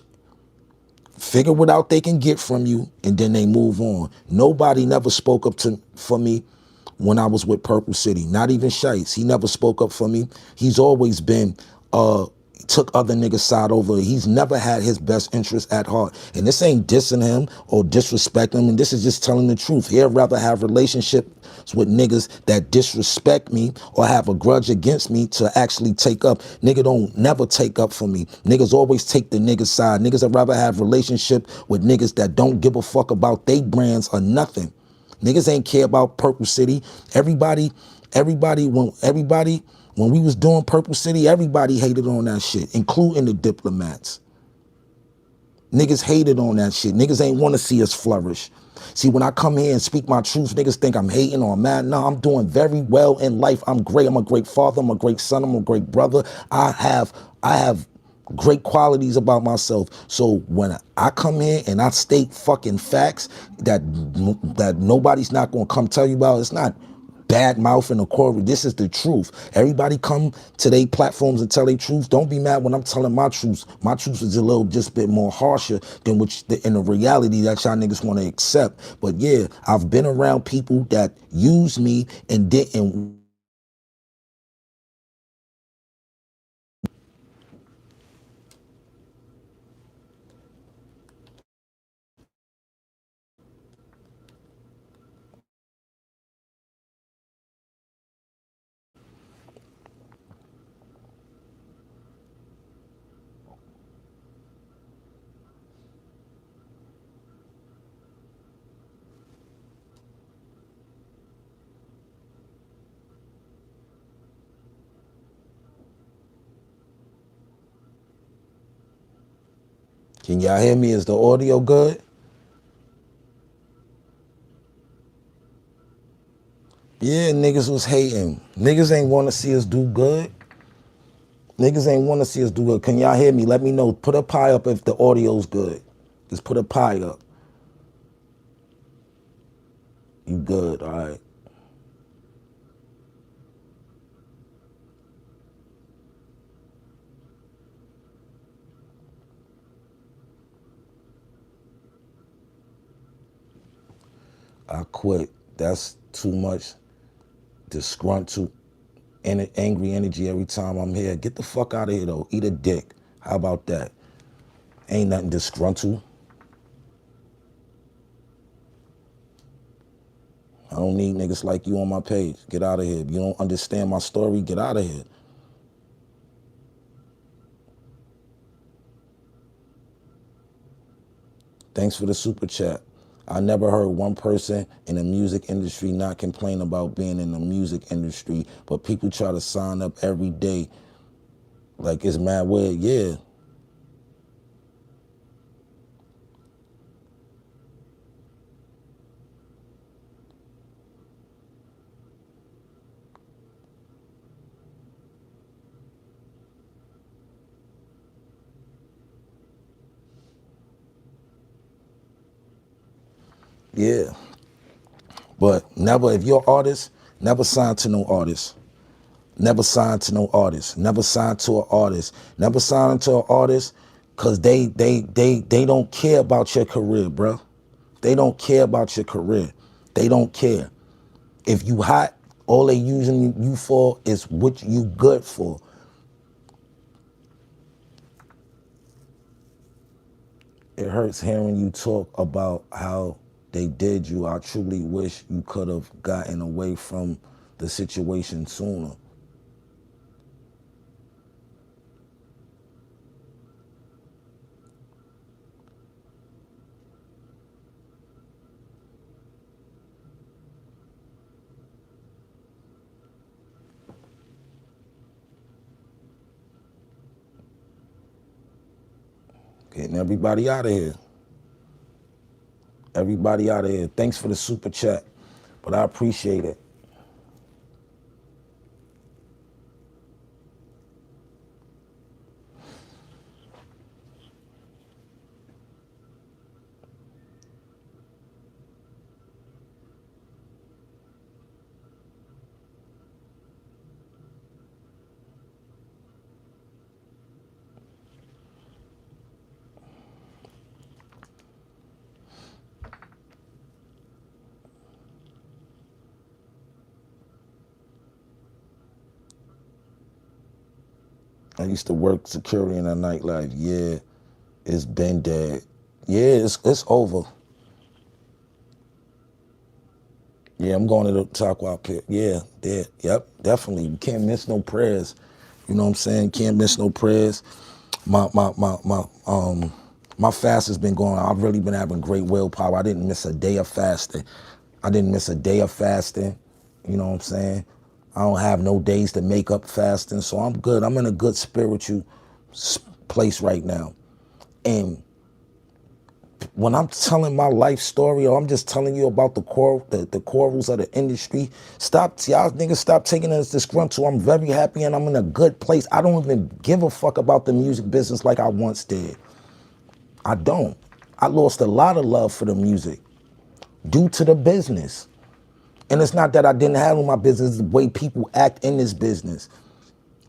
figure what out they can get from you, and then they move on. Nobody never spoke up for me when I was with Purple City. Not even Shice. He never spoke up for me. He's always been took other niggas' side over. He's never had his best interest at heart. And this ain't dissing him or disrespecting him. And this is just telling the truth. He'd rather have relationships with niggas that disrespect me or have a grudge against me to actually take up. Nigga don't never take up for me. Niggas always take the nigga's side. Niggas would rather have relationship with niggas that don't give a fuck about they brands or nothing. Niggas ain't care about Purple City. Everybody, when we was doing Purple City, everybody hated on that shit, including the diplomats. Niggas hated on that shit. Niggas ain't want to see us flourish. See, when I come here and speak my truth, niggas think I'm hating or I'm mad. No, I'm doing very well in life. I'm great. I'm a great father. I'm a great son. I'm a great brother. I have great qualities about myself. So when I come here and I state fucking facts that nobody's not gonna come tell you about, it's not bad mouth in the court. This is the truth. Everybody come to their platforms and tell their truth. Don't be mad when I'm telling my truth. My truth is a little just bit more harsher than which in the reality that y'all niggas want to accept. But yeah, I've been around people that use me and didn't. Can y'all hear me? Is the audio good? Yeah, niggas was hating. Niggas ain't want to see us do good. Niggas ain't want to see us do good. Can y'all hear me? Let me know. Put a pie up if the audio's good. Just put a pie up. You good, all right. I quit. That's too much disgruntled and angry energy every time I'm here. Get the fuck out of here, though. Eat a dick. How about that? Ain't nothing disgruntled. I don't need niggas like you on my page. Get out of here. If you don't understand my story, get out of here. Thanks for the super chat. I never heard one person in the music industry not complain about being in the music industry, but people try to sign up every day like it's mad weird. Yeah, yeah. But never, if you're an artist, never sign to no artist. Never sign to no artist. Never sign to an artist. Never sign to an artist because they don't care about your career, bro. They don't care about your career. They don't care. If you hot, all they using you for is what you good for. It hurts hearing you talk about how they did you. I truly wish you could have gotten away from the situation sooner. Getting everybody out of here. Everybody out of here. Thanks for the super chat, but I appreciate it. I used to work security in a nightlife. Yeah, it's been dead. Yeah, it's over. Yeah, I'm going to the Taquah pit. Yeah, dead. Yep, definitely. You can't miss no prayers. You know what I'm saying? Can't miss no prayers. My fast has been going. I've really been having great willpower. I didn't miss a day of fasting. I didn't miss a day of fasting. You know what I'm saying? I don't have no days to make up fasting, so I'm good. I'm in a good spiritual place right now. And when I'm telling my life story, or I'm just telling you about the core rules of the industry, y'all niggas stop taking it as disgruntled. I'm very happy and I'm in a good place. I don't even give a fuck about the music business like I once did. I don't. I lost a lot of love for the music due to the business. And it's not that I didn't handle my business, it's the way people act in this business.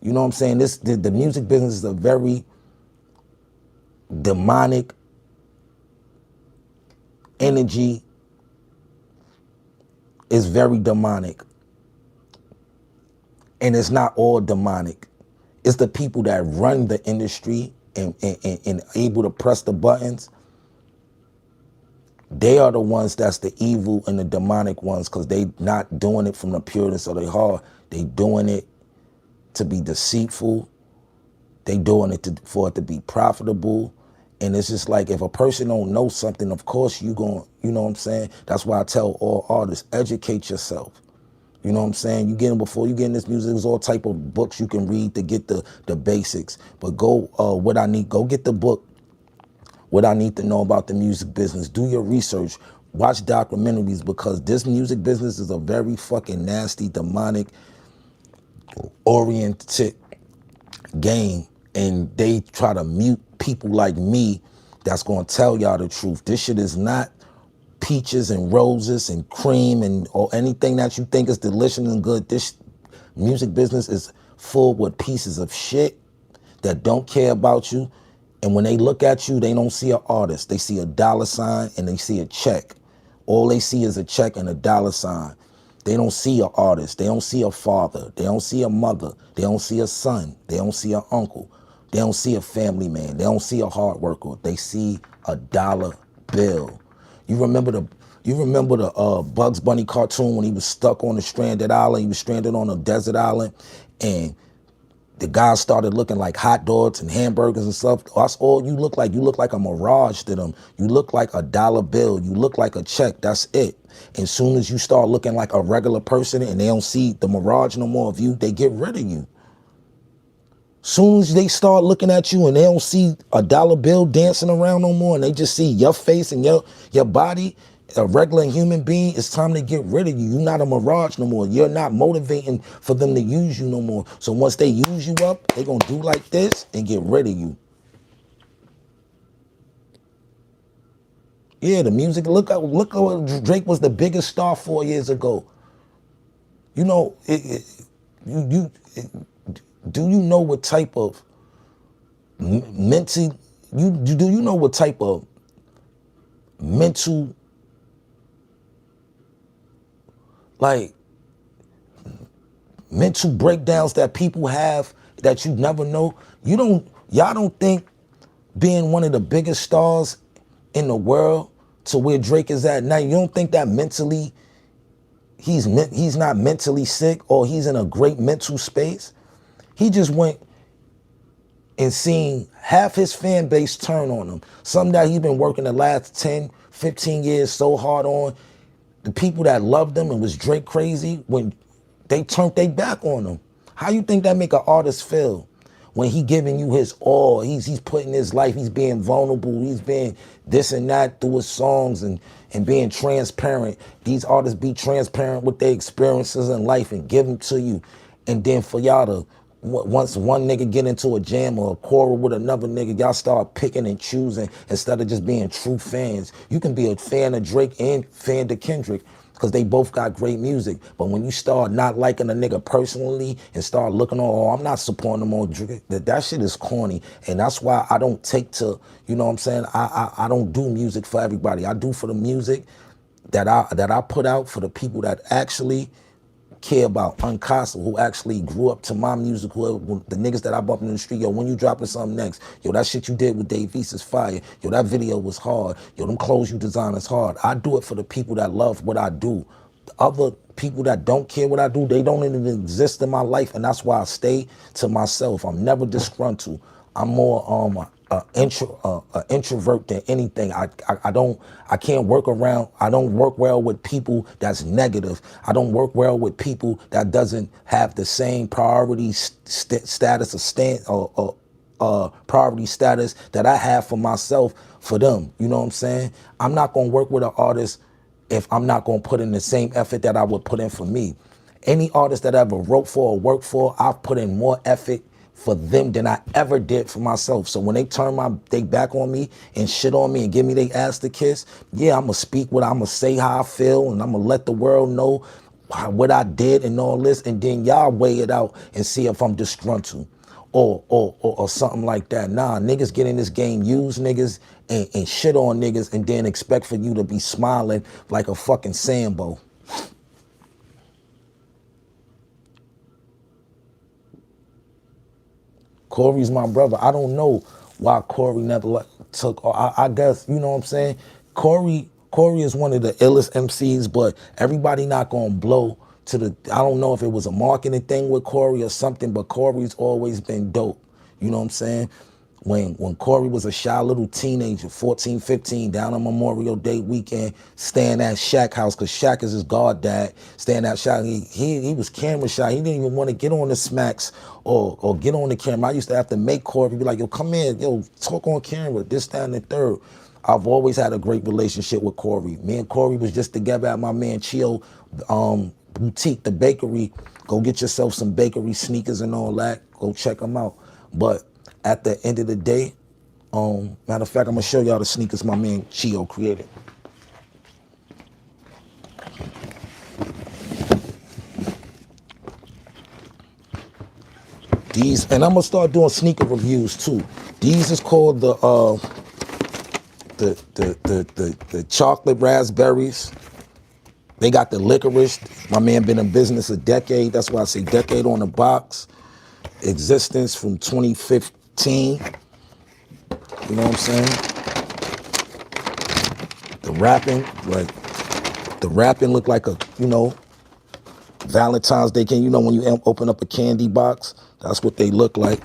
You know what I'm saying? The music business is a very demonic energy. It's very demonic. And it's not all demonic. It's the people that run the industry and able to press the buttons. They are the ones that's the evil and the demonic ones, because they not doing it from the pureness of their heart. They doing it to be deceitful. They doing it for it to be profitable. And it's just like, if a person don't know something, of course you know what I'm saying? That's why I tell all artists, educate yourself. You know what I'm saying? Before you get in this music, there's all type of books you can read to get the basics. But go get the book, What I Need to Know About the Music Business. Do your research. Watch documentaries, because this music business is a very fucking nasty, demonic, oriented game. And they try to mute people like me that's gonna tell y'all the truth. This shit is not peaches and roses and cream or anything that you think is delicious and good. This music business is full with pieces of shit that don't care about you. And when they look at you, they don't see an artist. They see a dollar sign and they see a check. All they see is a check and a dollar sign. They don't see an artist. They don't see a father. They don't see a mother. They don't see a son. They don't see an uncle. They don't see a family man. They don't see a hard worker. They see a dollar bill. You remember the Bugs Bunny cartoon when he was stuck on a stranded island? He was stranded on a desert island, and the guys started looking like hot dogs and hamburgers and stuff. That's all you look like. You look like a mirage to them. You look like a dollar bill. You look like a check. That's it. And soon as you start looking like a regular person and they don't see the mirage no more of you, they get rid of you. Soon as they start looking at you and they don't see a dollar bill dancing around no more, and they just see your face and your body, a regular human being, it's time to get rid of you. You're not a mirage no more. You're not motivating for them to use you no more. So once they use you up, they're gonna do like this and get rid of you. Yeah, the music, look how Drake was the biggest star 4 years ago. You know, do you know what type of mental, do you know what type of mental, like, mental breakdowns that people have that you never know? Y'all don't think being one of the biggest stars in the world to where Drake is at now, you don't think that mentally he's not mentally sick, or he's in a great mental space? He just went and seen half his fan base turn on him. Something that he's been working the last 10, 15 years so hard on. The people that loved him and was Drake crazy, when they turned their back on him. How you think that make an artist feel? When he giving you his all, he's putting his life, he's being vulnerable, he's being this and that through his songs and being transparent. These artists be transparent with their experiences in life and give them to you. And then for y'all to, once one nigga get into a jam or a quarrel with another nigga, y'all start picking and choosing instead of just being true fans. You can be a fan of Drake and fan of Kendrick, because they both got great music. But when you start not liking a nigga personally and start looking, oh, I'm not supporting them on Drake, that shit is corny. And that's why I don't take to, you know what I'm saying? I don't do music for everybody. I do for the music that I put out for the people that actually care about Uncastle, who actually grew up to my music, who the niggas that I bump in the street, yo, when you dropping something next? Yo, that shit you did with Dave East is fire. Yo, that video was hard. Yo, them clothes you design is hard. I do it for the people that love what I do. The other people that don't care what I do, they don't even exist in my life, and that's why I stay to myself. I'm never disgruntled. I'm more introvert than anything. I can't work around. I don't work well with people that's negative. I don't work well with people that doesn't have the same priority status or stand or poverty status that I have for myself for them. You know what I'm saying? I'm not gonna work with an artist if I'm not gonna put in the same effort that I would put in for me. Any artist that I ever wrote for or worked for, I've put in more effort for them than I ever did for myself. So when they turn they back on me and shit on me and give me their ass to kiss, yeah, I'm gonna speak what I'm gonna say how I feel, and I'm gonna let the world know what I did and all this, and then y'all weigh it out and see if I'm disgruntled or something like that. Nah, niggas get in this game, use niggas and shit on niggas, and then expect for you to be smiling like a fucking Sambo. Corey's my brother. I don't know why Corey never took. I guess, you know what I'm saying. Corey is one of the illest MCs, but everybody not gonna blow to the. I don't know if it was a marketing thing with Corey or something, but Corey's always been dope. You know what I'm saying. When Corey was a shy little teenager, 14, 15, down on Memorial Day weekend, staying at Shaq house, because Shaq is his god dad, staying at Shaq, he was camera shy. He didn't even want to get on the smacks or get on the camera. I used to have to make Corey be like, yo, come in, yo, talk on camera, this, that, and the third. I've always had a great relationship with Corey. Me and Corey was just together at my man Chio boutique, the bakery. Go get yourself some bakery sneakers and all that. Go check them out. But at the end of the day, matter of fact, I'm gonna show y'all the sneakers my man Chio created. These, and I'm gonna start doing sneaker reviews too. These is called the chocolate raspberries. They got the licorice. My man been in business a decade. That's why I say decade on the box. Existence from 2015. You know what I'm saying? The wrapping look like a, you know, Valentine's Day candy. You know when you open up a candy box, that's what they look like.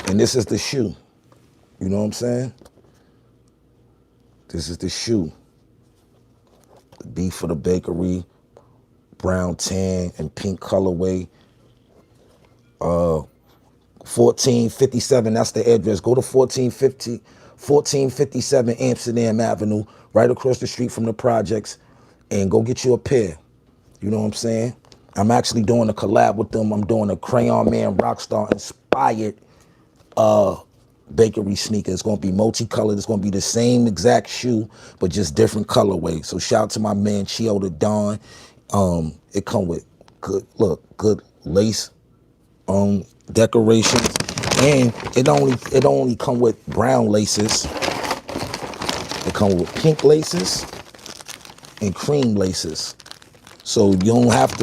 And this is the shoe. You know what I'm saying? This is the shoe. The B for the bakery, brown, tan, and pink colorway. 1457, that's the address. Go to 1457 Amsterdam Avenue, right across the street from the projects, and go get you a pair. You know what I'm saying? I'm actually doing a collab with them. I'm doing a Crayon Man Rockstar inspired bakery sneaker. It's gonna be multicolored. It's gonna be the same exact shoe, but just different colorway. So shout out to my man Chio the Don. It come with good lace decorations, and it only come with brown laces. It come with pink laces and cream laces. So you don't have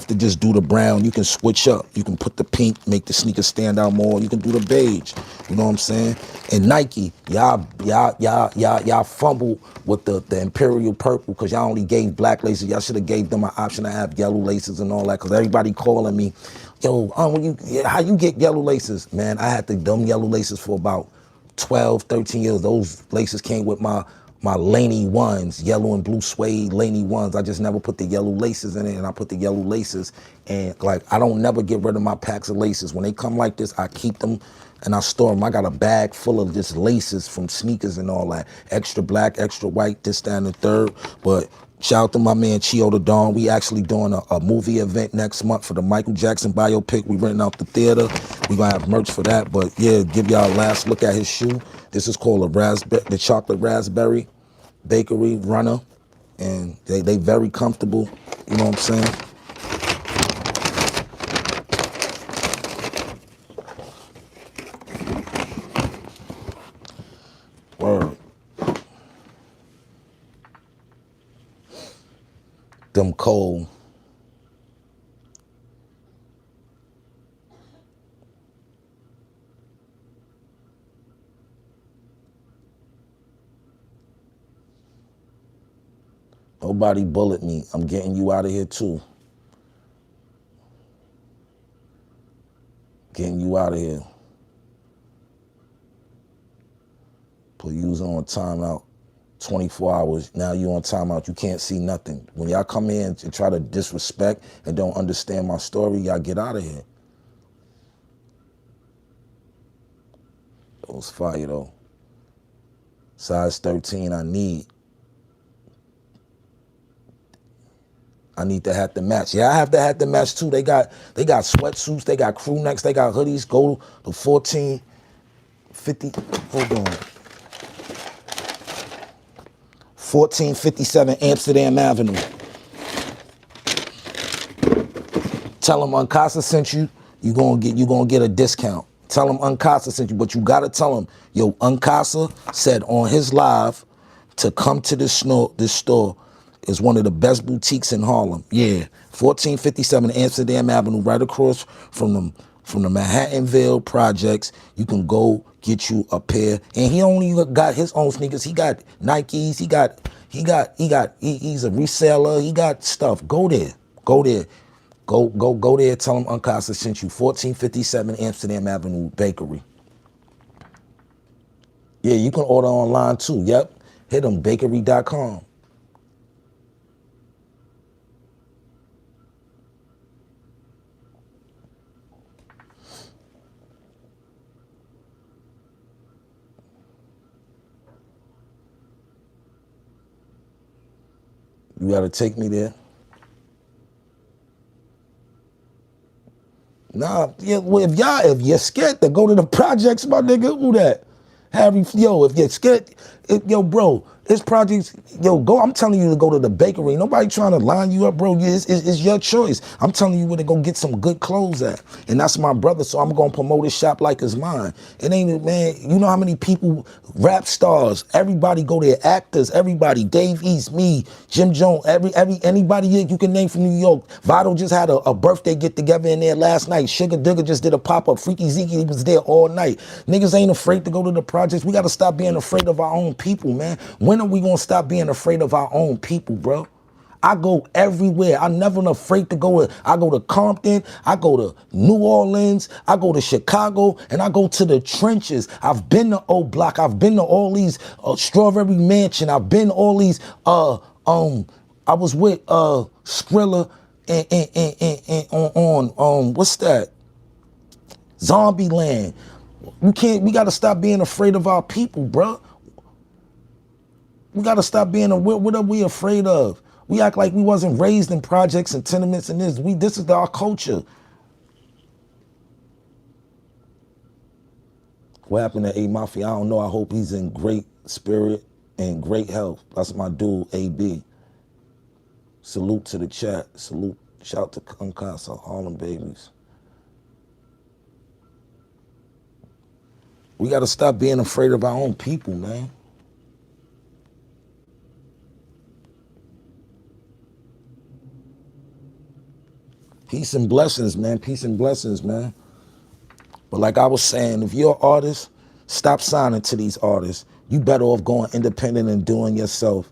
to just do the brown. You can switch up. You can put the pink, make the sneaker stand out more. You can do the beige. You know what I'm saying? And Nike, y'all fumbled with the Imperial Purple because y'all only gave black laces. Y'all should have gave them an option to have yellow laces and all that, because everybody calling me, yo, how you get yellow laces? Man, I had them yellow laces for about 12, 13 years. Those laces came with my Laney ones, yellow and blue suede Laney ones. I just never put the yellow laces in it, and I put the yellow laces. And like, I don't never get rid of my packs of laces. When they come like this, I keep them and I store them. I got a bag full of just laces from sneakers and all that. Extra black, extra white, this, that, and the third. But shout out to my man Chio the Don. We actually doing a movie event next month for the Michael Jackson biopic. We renting out the theater. We gonna have merch for that. But yeah, give y'all a last look at his shoe. This is called the chocolate raspberry bakery runner, and they very comfortable. You know what I'm saying? Word. Them cold. Nobody bullet me. I'm getting you out of here too. Getting you out of here. Put you on timeout. 24 hours. Now you on timeout. You can't see nothing. When y'all come in and try to disrespect and don't understand my story, y'all get out of here. That was fire though. Size 13 I need to have the match. Yeah, I have to have the match too. They got sweatsuits, they got crew necks, they got hoodies. Go to 1450. Hold on. 1457 Amsterdam Avenue. Tell them Uncasa sent you. You gonna get a discount. Tell them Uncasa sent you, but you gotta tell them, yo, Uncasa said on his live to come to this store is one of the best boutiques in Harlem. Yeah, 1457 Amsterdam Avenue, right across from the Manhattanville projects. You can go get you a pair, and he only got his own sneakers. He got Nikes. He's a reseller. He got stuff. Go there. Go there. Go there. Tell him Uncasa sent you. 1457 Amsterdam Avenue Bakery. Yeah, you can order online too. Yep. Hit them, bakery.com. You gotta take me there. Nah, yeah, well, if you're scared to go to the projects, my nigga, who that? Harry, yo, if you're scared, yo, bro, it's projects, yo, go. I'm telling you to go to the bakery. Nobody trying to line you up, bro. It's your choice. I'm telling you where to go get some good clothes at. And that's my brother, so I'm going to promote his shop like it's mine. It ain't, man, you know how many people, rap stars, everybody go there, actors, everybody, Dave East, me, Jim Jones, anybody you can name from New York. Vado just had a birthday get together in there last night. Sugar Digger just did a pop-up. Freaky Zeke, he was there all night. Niggas ain't afraid to go to the projects. We got to stop being afraid of our own people, man. When are we going to stop being afraid of our own people, bro? I go everywhere. I'm never afraid to go. I go to Compton. I go to New Orleans. I go to Chicago. And I go to the trenches. I've been to O Block. I've been to all these Strawberry Mansion. I've been to all these, I was with Skrilla and on what's that? Zombieland. We got to stop being afraid of our people, bro. We got to stop being, what are we afraid of? We act like we wasn't raised in projects and tenements and this is our culture. What happened to A Mafia? I don't know. I hope he's in great spirit and great health. That's my dude, AB. Salute to the chat. Salute. Shout to Uncasa, Harlem babies. We got to stop being afraid of our own people, man. Peace and blessings, man. Peace and blessings, man. But like I was saying, if you're an artist, stop signing to these artists. You better off going independent and doing yourself.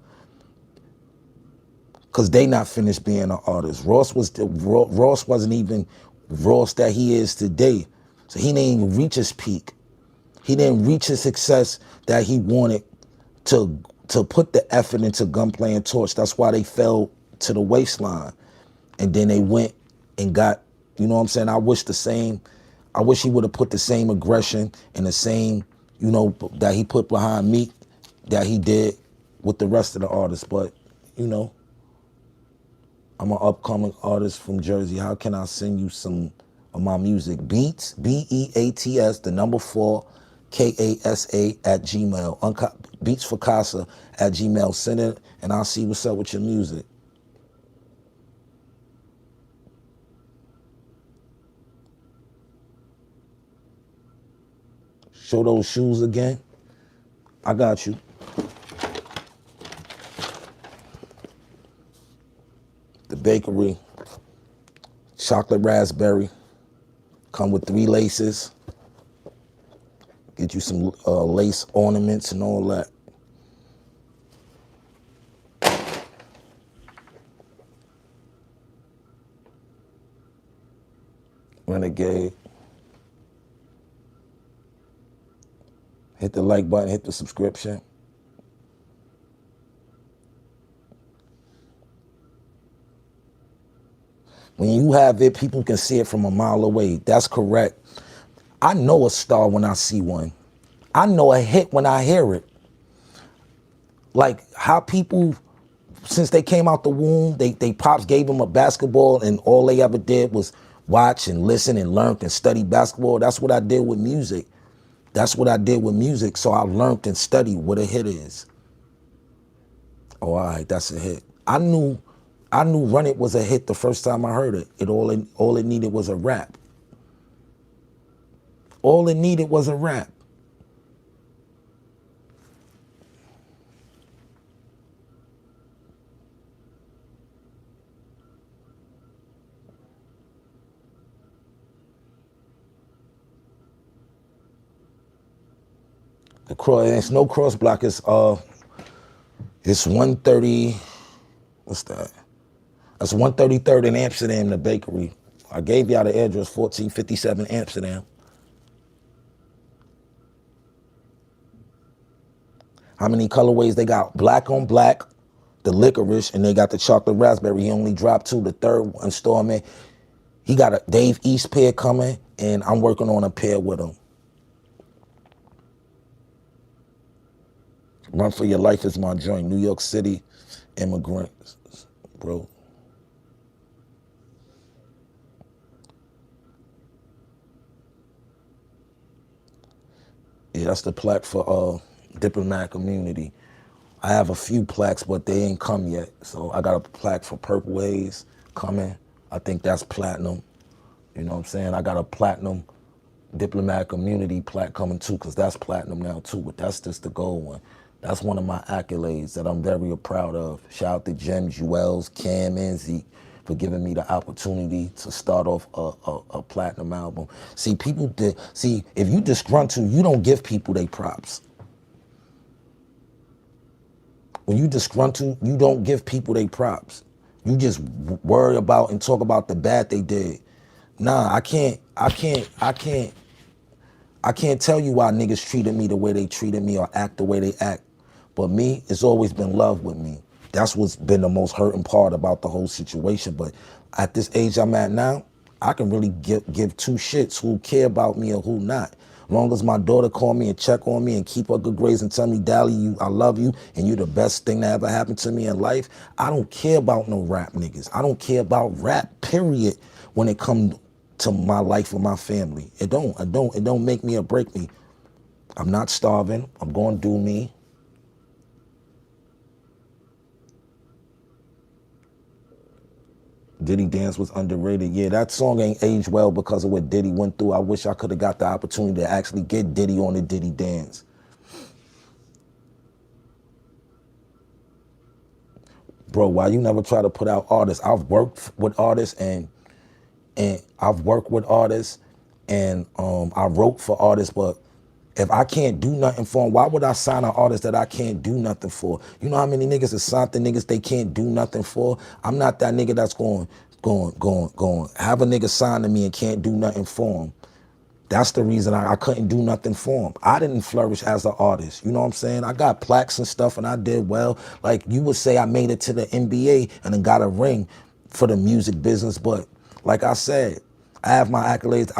Because they not finished being an artist. Ross wasn't even Ross that he is today. So he didn't even reach his peak. He didn't reach his success that he wanted to put the effort into Gunplay and Torch. That's why they fell to the waistline. And then they went and got, you know what I'm saying? I wish he would have put the same aggression and the same, you know, that he put behind Meek that he did with the rest of the artists. But, you know, I'm an upcoming artist from Jersey. How can I send you some of my music? Beats, BEATS, the number 4, KASA at Gmail. Beats for Casa at Gmail. Send it and I'll see what's up with your music. Show those shoes again. I got you. The bakery. Chocolate raspberry. Come with 3 laces. Get you some lace ornaments and all that. Renegade. Hit the like button, hit the subscription. When you have it, people can see it from a mile away. That's correct. I know a star when I see one. I know a hit when I hear it. Like how people, since they came out the womb, they pops gave them a basketball and all they ever did was watch and listen and learn and study basketball. That's what I did with music. That's what I did with music. So I learned and studied what a hit is. Oh, all right, that's a hit. I knew Run It was a hit the first time I heard it. All it needed was a rap. All it needed was a rap. It's no cross block. It's 130. What's that? That's 133rd in Amsterdam, the bakery. I gave y'all the address, 1457 Amsterdam. How many colorways they got? Black on black, the licorice, and they got the chocolate raspberry. He only dropped 2, the third installment. He got a Dave East pair coming, and I'm working on a pair with him. Run for Your Life is my joint. New York City immigrants, bro. Yeah, that's the plaque for diplomatic immunity. I have a few plaques, but they ain't come yet. So I got a plaque for Purple Haze coming. I think that's platinum. You know what I'm saying? I got a platinum diplomatic immunity plaque coming too, because that's platinum now too, but that's just the gold one. That's one of my accolades that I'm very proud of. Shout out to Jem Jewels, Cam, and Zeke for giving me the opportunity to start off a platinum album. See, if you disgruntled, you don't give people their props. When you disgruntled, you don't give people their props. You just worry about and talk about the bad they did. Nah, I can't tell you why niggas treated me the way they treated me or act the way they act. But me, it's always been love with me. That's what's been the most hurting part about the whole situation. But at this age I'm at now, I can really give 2 shits who care about me or who not. As long as my daughter call me and check on me and keep her good grades and tell me, Dally, I love you and you're the best thing that ever happened to me in life, I don't care about no rap niggas. I don't care about rap, period, when it comes to my life or my family. It don't make me or break me. I'm not starving. I'm going to do me. Diddy Dance was underrated. Yeah, that song ain't aged well because of what Diddy went through. I wish I could have got the opportunity to actually get Diddy on the Diddy Dance. Bro, why you never try to put out artists? I've worked with artists and I've worked with artists and I wrote for artists, but if I can't do nothing for them, why would I sign an artist that I can't do nothing for? You know how many niggas are signed to niggas they can't do nothing for? I'm not that nigga that's going, have a nigga sign to me and can't do nothing for him. That's the reason I couldn't do nothing for him. I didn't flourish as an artist. You know what I'm saying? I got plaques and stuff and I did well. Like you would say I made it to the NBA and then got a ring for the music business. But like I said, I have my accolades.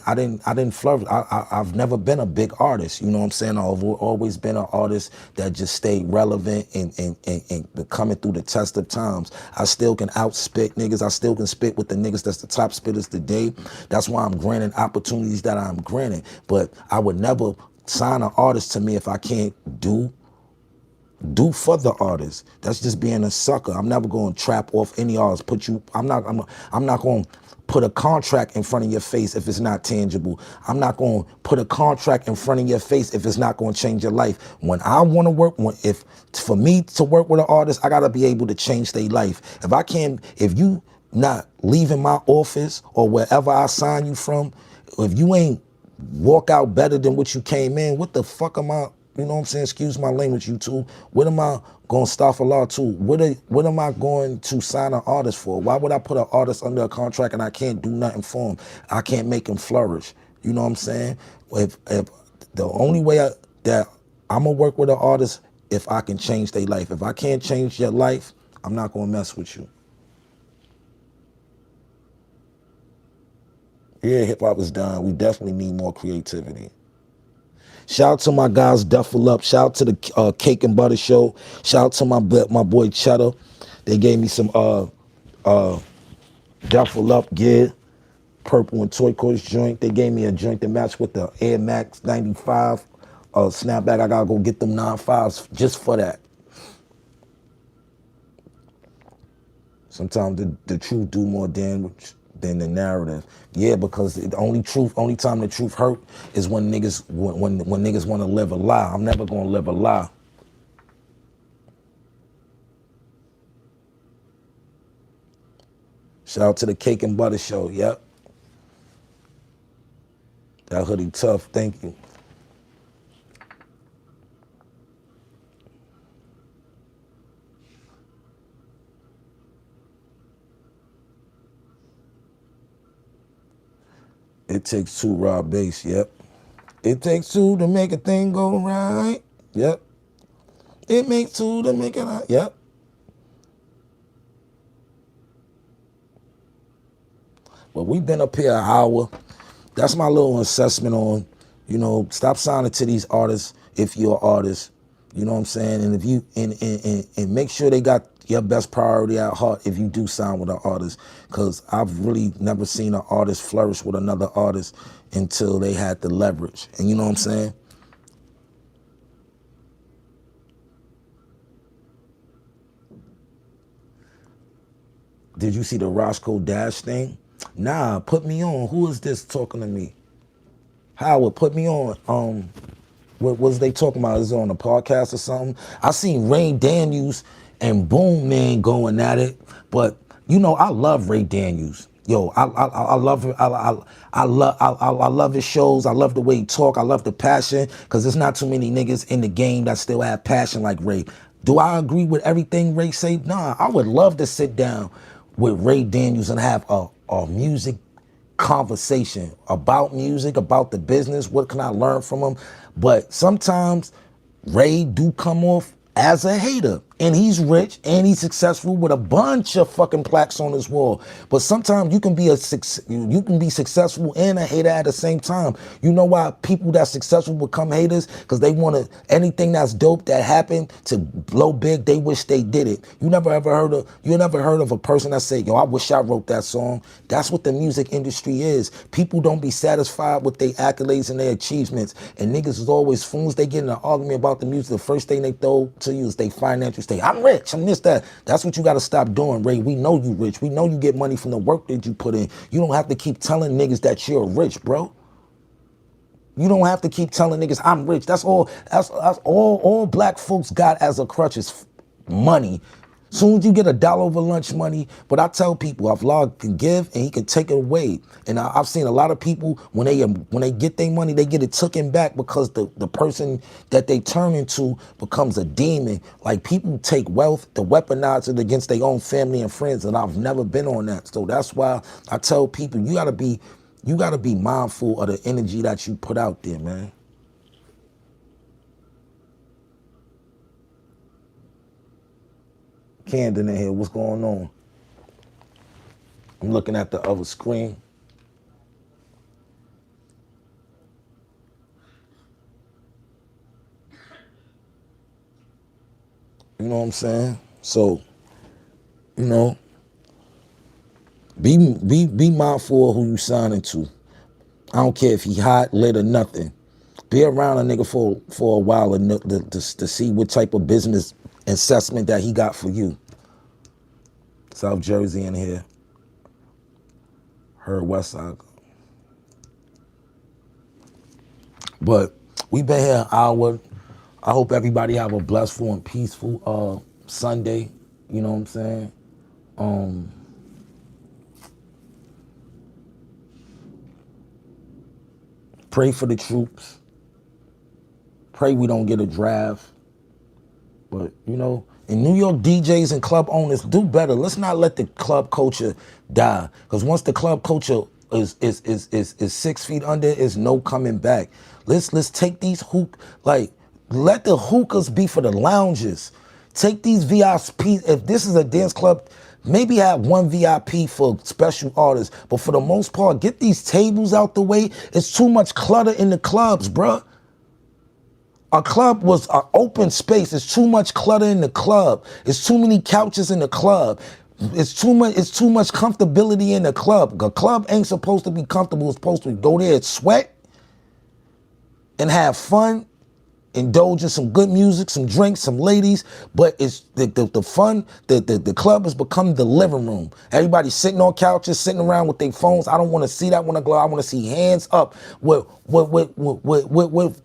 I didn't flourish. I've never been a big artist. You know what I'm saying? I've always been an artist that just stayed relevant and coming through the test of times. I still can outspit niggas. I still can spit with the niggas that's the top spitters today. That's why I'm granting opportunities that I'm granting. But I would never sign an artist to me if I can't do for the artist. That's just being a sucker. I'm never going to trap off any artist. I'm not going to put a contract in front of your face if it's not tangible. I'm not going to put a contract in front of your face if it's not going to change your life. When I want to work, for me to work with an artist, I got to be able to change their life. If you not leaving my office or wherever I sign you from, if you ain't walk out better than what you came in, what the fuck am I, you know what I'm saying? Excuse my language, you two. What am I going to stop a law to? What am I going to sign an artist for? Why would I put an artist under a contract and I can't do nothing for him? I can't make him flourish. You know what I'm saying? If the only way that I'm going to work with an artist if I can change their life. If I can't change your life, I'm not going to mess with you. Yeah, hip hop is done. We definitely need more creativity. Shout out to my guys Duffel Up. Shout out to the Cake and Butter Show. Shout out to my boy Cheddar. They gave me some Duffel Up gear, purple and turquoise joint. They gave me a joint that matched with the Air Max 95 snapback. I gotta go get them 95s just for that. Sometimes the truth do more damage than the narrative. Yeah, because the only time the truth hurt is when niggas when niggas want to live a lie. I'm never gonna live a lie. Shout out to the Cake and Butter Show. Yep. That hoodie tough. Thank you. It takes two, Rob Bass. Yep. It takes two to make a thing go right. Yep. It makes two to make it right. Yep. But we've been up here an hour. That's my little assessment on, stop signing to these artists if you're an artist. You know what I'm saying? And if you and make sure they got your best priority at heart if you do sign with an artist. Cause I've really never seen an artist flourish with another artist until they had the leverage. And you know what I'm saying? Did you see the Roscoe Dash thing? Nah, put me on. Who is this talking to me? Howard, put me on. What was they talking about? Is it on a podcast or something? I seen Ray Daniels and Boom Man going at it, but I love Ray Daniels. Yo, I love him. I love his shows. I love the way he talk. I love the passion because there's not too many niggas in the game that still have passion like Ray. Do I agree with everything Ray say? Nah, I would love to sit down with Ray Daniels and have a music conversation about music, about the business. What can I learn from him? But sometimes Ray do come off as a hater, and he's rich and he's successful with a bunch of fucking plaques on his wall. But sometimes you can be successful and a hater at the same time. You know why people that's successful become haters? Because they want to anything that's dope that happened to blow big, they wish they did it. You never heard of a person that say, yo, I wish I wrote that song. That's what the music industry is. People don't be satisfied with their accolades and their achievements. And niggas is always fools. They get in an argument about the music. The first thing they throw to you is they financial state. I'm rich, I'm this, that. That's what you got to stop doing, Ray. We know you rich. We know you get money from the work that you put in. You don't have to keep telling niggas that you're rich, bro. You don't have to keep telling niggas I'm rich. That's all black folks got as a crutch is money. Soon as you get $1 over lunch money, but I tell people, Allah can give and he can take it away. And I've seen a lot of people, when they get their money, they get it taken back because the person that they turn into becomes a demon. Like people take wealth to weaponize it against their own family and friends, and I've never been on that. So that's why I tell people, you gotta be mindful of the energy that you put out there, man. Camden in here, what's going on? I'm looking at the other screen. You know what I'm saying? So, be mindful of who you signing to. I don't care if he hot, lit, or nothing. Be around a nigga for a while to see what type of business assessment that he got for you. South Jersey in here. Her West Side. But we've been here an hour. I hope everybody have a blissful and peaceful Sunday. You know what I'm saying? Pray for the troops. Pray we don't get a draft. But, in New York, DJs and club owners, do better. Let's not let the club culture die. Because once the club culture is 6 feet under, is no coming back. Let's take these let the hookahs be for the lounges. Take these VIPs. If this is a dance club, maybe have one VIP for special artists. But for the most part, get these tables out the way. It's too much clutter in the clubs, bruh. A club was an open space. There's too much clutter in the club. It's too many couches in the club. It's too much comfortability in the club. A club ain't supposed to be comfortable. It's supposed to go there and sweat and have fun, indulge in some good music, some drinks, some ladies, but it's the fun, the club has become the living room. Everybody sitting on couches, sitting around with their phones. I don't want to see that when I go. I want to see hands up. What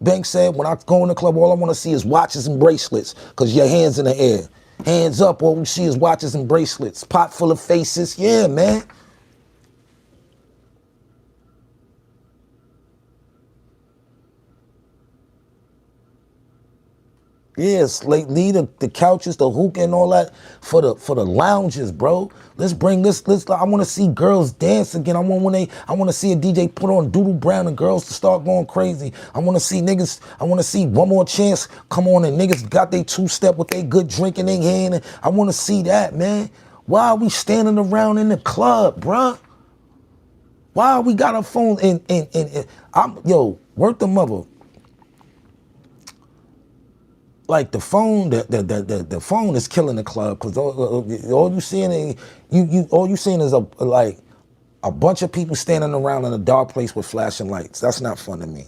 Banks said, when I go in the club, all I want to see is watches and bracelets, because your hands in the air. Hands up, all we see is watches and bracelets. Pot full of faces. Yeah, man. Yes, like leave the couches, the hookah and all that for the lounges, bro. Let's bring this. I want to see girls dance again. I want to see a DJ put on Doodle Brown and girls to start going crazy. I want to see niggas. I want to see One More Chance come on and niggas got their two-step with their good drink in their hand. And I want to see that, man. Why are we standing around in the club, bruh? Why we got our phone and I'm work the mother. Like the phone, the phone is killing the club, because all you seeing is a bunch of people standing around in a dark place with flashing lights. That's not fun to me.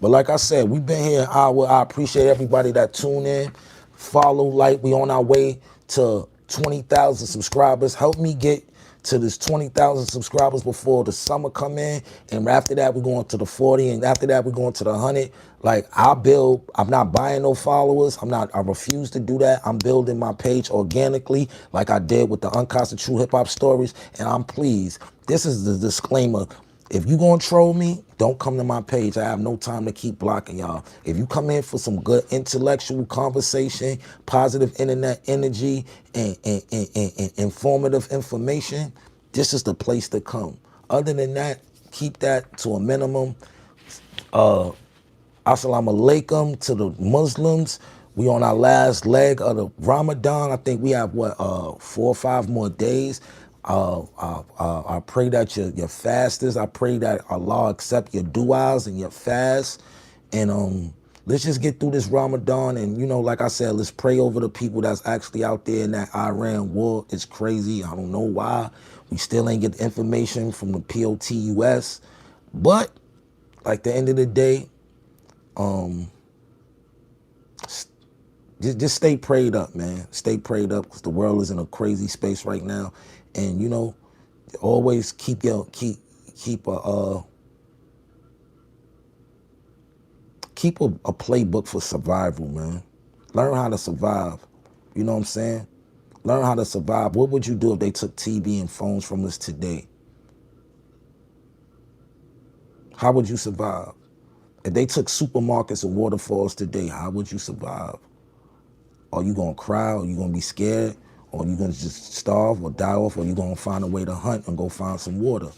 But like I said, we've been here an hour. I appreciate everybody that tuned in, follow, like. We on our way to 20,000 subscribers. Help me get to this 20,000 subscribers before the summer come in, and after that we're going to the 40, and after that we're going to the 100. Like, I'm not buying no followers. I refuse to do that. I'm building my page organically, like I did with the Unconstituted True Hip Hop Stories, and I'm pleased. This is the disclaimer. If you gonna troll me, don't come to my page. I have no time to keep blocking y'all. If you come in for some good intellectual conversation, positive internet energy, and informative information, this is the place to come. Other than that, keep that to a minimum. Assalamu alaikum to the Muslims. We on our last leg of the Ramadan. I think we have 4 or 5 more days. I pray that your fastest. I pray that Allah accept your du'as and your fast. And let's just get through this Ramadan. And like I said, let's pray over the people that's actually out there in that Iran war. It's crazy. I don't know why. We still ain't get the information from the POTUS. But like the end of the day, just stay prayed up, man. Stay prayed up, because the world is in a crazy space right now. And always keep a playbook for survival, man. Learn how to survive. You know what I'm saying? Learn how to survive. What would you do if they took TV and phones from us today? How would you survive? If they took supermarkets and waterfalls today, how would you survive? Are you gonna cry? Are you gonna be scared? Or are you gonna just starve or die off? Or are you gonna find a way to hunt and go find some water?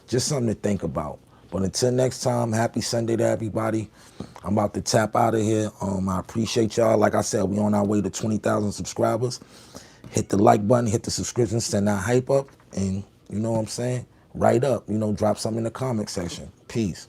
Just something to think about. But until next time, happy Sunday to everybody. I'm about to tap out of here. I appreciate y'all. Like I said, we on our way to 20,000 subscribers. Hit the like button, hit the subscription, send that hype up, and you know what I'm saying? Write up, drop something in the comment section. Peace.